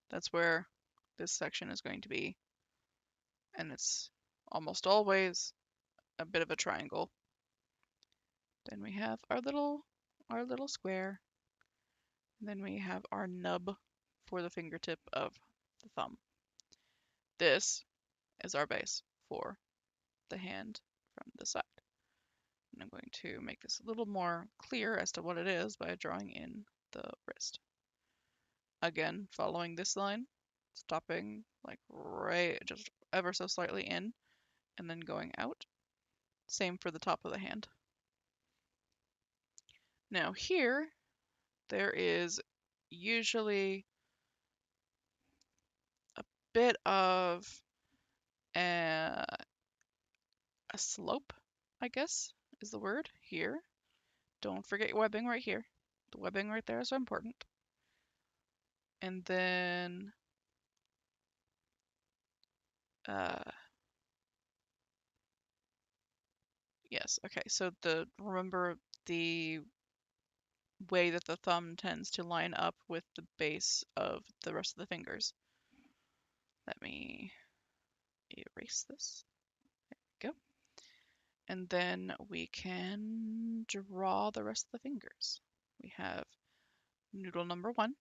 That's where this section is going to be. And it's almost always a bit of a triangle. Then we have our little square. And then we have our nub for the fingertip of the thumb. This is our base for the hand from the side. And I'm going to make this a little more clear as to what it is by drawing in the wrist. Again, following this line, stopping like right just ever so slightly in, and then going out. Same for the top of the hand. Now here, there is usually a bit of a slope, I guess, is the word here. Don't forget webbing right here. The webbing right there is so important. And then yes, okay, so remember the way that the thumb tends to line up with the base of the rest of the fingers. Let me erase this. There we go. And then we can draw the rest of the fingers. We have noodle number 1.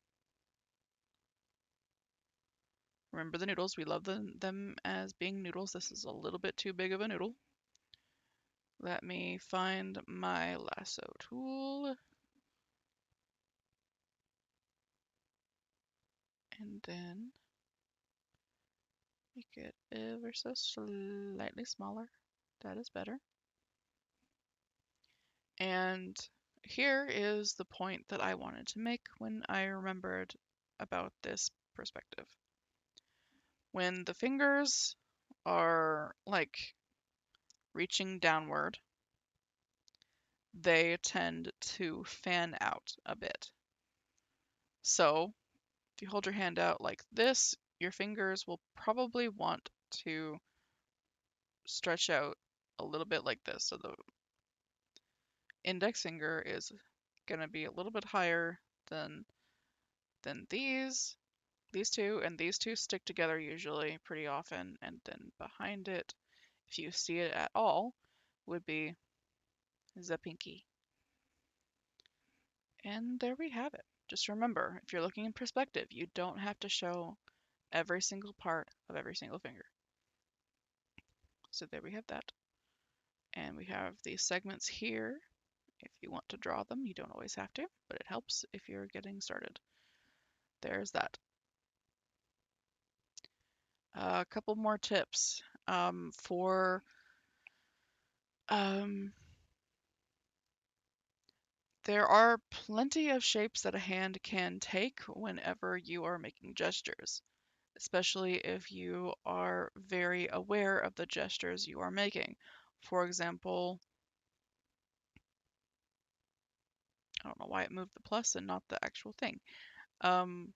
Remember the noodles, we love them as being noodles. This is a little bit too big of a noodle. Let me find my lasso tool. And then make it ever so slightly smaller. That is better. And here is the point that I wanted to make when I remembered about this perspective. When the fingers are like reaching downward, they tend to fan out a bit. So if you hold your hand out like this, your fingers will probably want to stretch out a little bit like this. So the index finger is going to be a little bit higher than these two, and these two stick together usually pretty often, and then behind it, if you see it at all, would be the pinky. And there we have it. Just remember, if you're looking in perspective, you don't have to show every single part of every single finger. So there we have that. And we have these segments here. If you want to draw them, you don't always have to, but it helps if you're getting started. There's that. A couple more tips there are plenty of shapes that a hand can take whenever you are making gestures, especially if you are very aware of the gestures you are making. For example, I don't know why it moved the plus and not the actual thing. For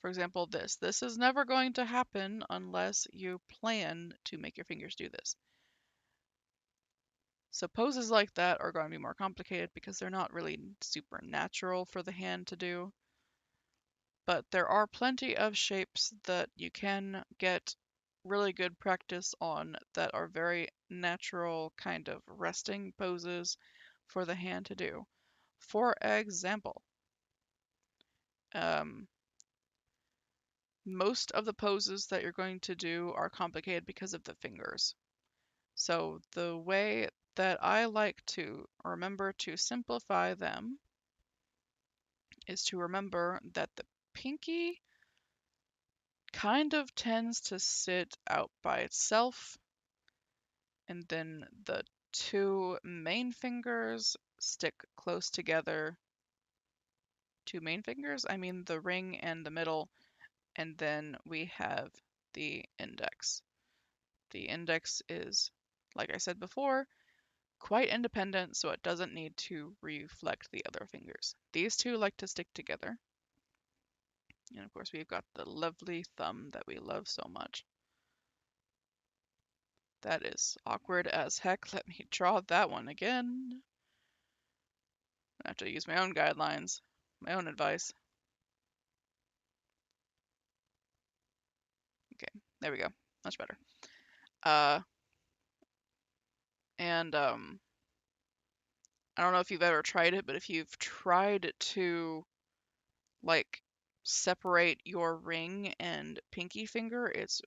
example, this is never going to happen unless you plan to make your fingers do this. So poses like that are going to be more complicated because they're not really super natural for the hand to do. But there are plenty of shapes that you can get really good practice on that are very natural kind of resting poses for the hand to do. For example, most of the poses that you're going to do are complicated because of the fingers. So the way that I like to remember to simplify them is to remember that the pinky kind of tends to sit out by itself, and then the two main fingers stick close together. Two main fingers, I mean the ring and the middle, and then we have the index. The index is, like I said before, quite independent, so it doesn't need to reflect the other fingers. These two like to stick together. And of course, we've got the lovely thumb that we love so much. That is awkward as heck. Let me draw that one again. I have to use my own guidelines, my own advice. Okay, there we go. Much better. I don't know if you've ever tried it, but if you've tried to like separate your ring and pinky finger, it's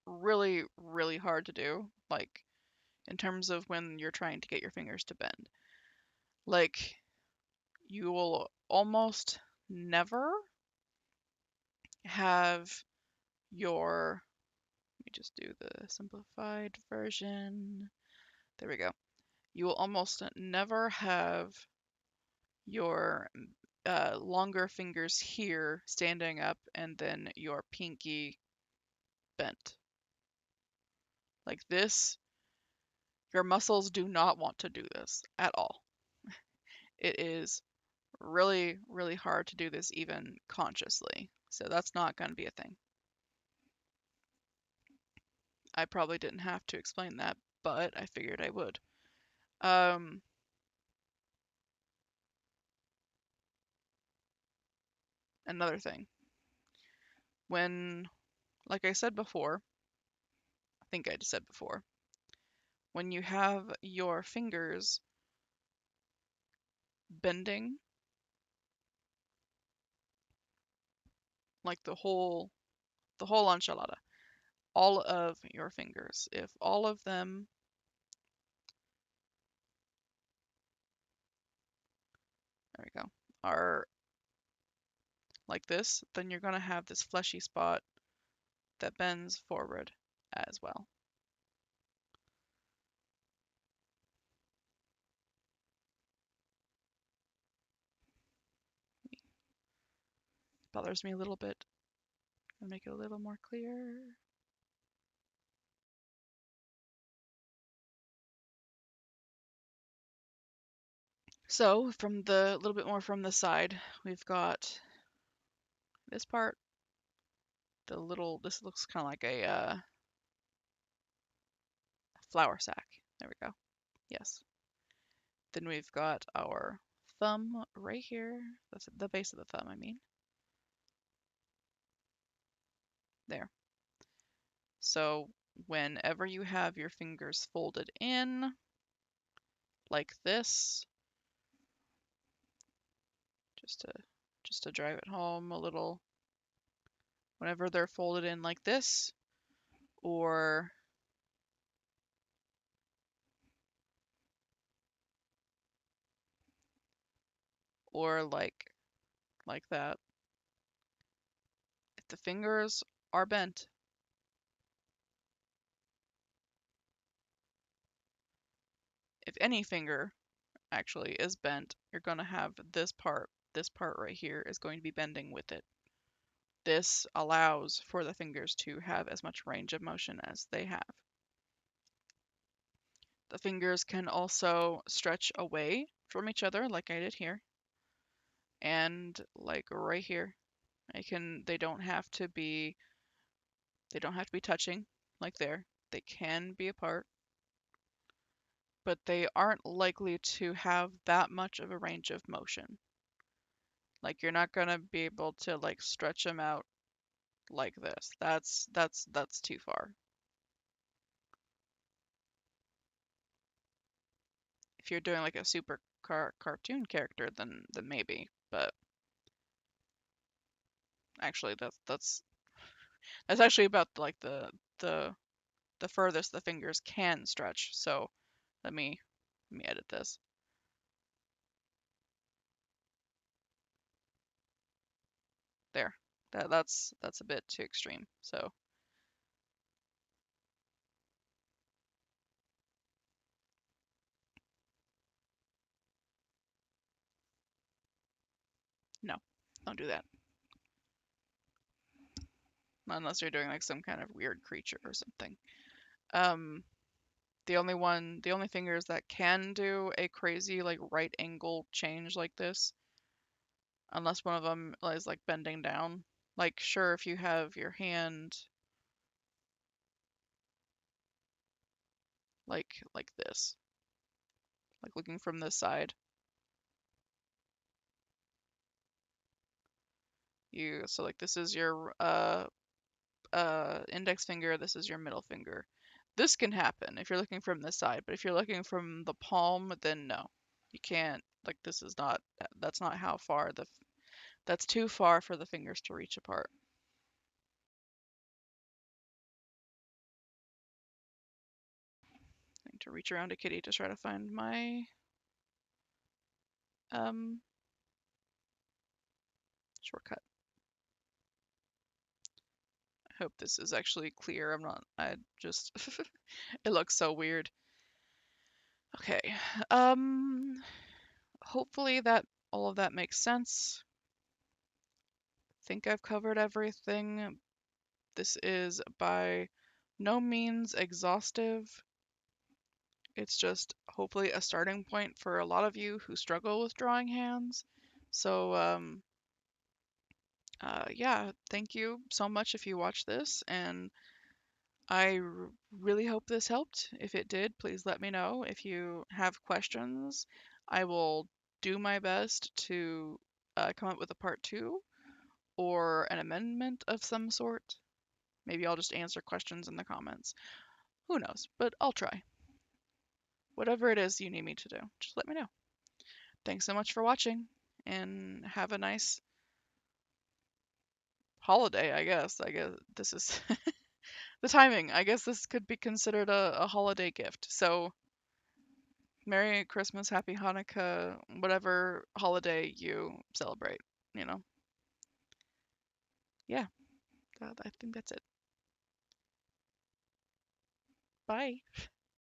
really, really hard to do. Like in terms of when you're trying to get your fingers to bend. Like you will almost never have your, let me just do the simplified version. There we go. You will almost never have your longer fingers here standing up and then your pinky bent. Like this, your muscles do not want to do this at all. It is really, really hard to do this even consciously. So that's not going to be a thing. I probably didn't have to explain that, but I figured I would. Another thing. When, like I said before, I think I just said before, when you have your fingers bending, like the whole enchilada, all of your fingers, if all of them, there we go, are like this, then you're going to have this fleshy spot that bends forward as well. It bothers me a little bit. I'll make it a little more clear. So from the little bit more from the side, we've got this part. The little, this looks kind of like a flour sack. There we go. Yes. Then we've got our thumb right here. That's the base of the thumb, I mean. There. So whenever you have your fingers folded in, like this, just to drive it home a little whenever they're folded in like this, or like that. If the fingers are bent, if any finger actually is bent, you're going to have this part right here is going to be bending with it. This allows for the fingers to have as much range of motion as they have. The fingers can also stretch away from each other like I did here, and like right here. They don't have to be touching like there. They can be apart, but they aren't likely to have that much of a range of motion. Like you're not gonna be able to like stretch them out like this. That's too far. If you're doing like a super cartoon character, then maybe. But actually, that's actually about like the furthest the fingers can stretch. So let me edit this. There. That's a bit too extreme. So no, don't do that. Not unless you're doing like some kind of weird creature or something. Um, the only fingers that can do a crazy like right angle change like this, unless one of them is like bending down. Like sure, if you have your hand like this, like looking from this side, so like this is your index finger, this is your middle finger. This can happen if you're looking from this side, but if you're looking from the palm, then no. You can't, like this is not, that's not how far that's too far for the fingers to reach apart. I need to reach around a kitty to try to find my shortcut. I hope this is actually clear. I just, it looks so weird. Okay, hopefully that all of that makes sense. I think I've covered everything. This is by no means exhaustive. It's just hopefully a starting point for a lot of you who struggle with drawing hands. So, yeah, thank you so much if you watch this, and I really hope this helped. If it did, please let me know. If you have questions, I will do my best to come up with a part 2 or an amendment of some sort. Maybe I'll just answer questions in the comments. Who knows? But I'll try. Whatever it is you need me to do, just let me know. Thanks so much for watching, and have a nice holiday, I guess. I guess this is the timing. I guess this could be considered a holiday gift. So, Merry Christmas, Happy Hanukkah, whatever holiday you celebrate, you know? Yeah, I think that's it. Bye.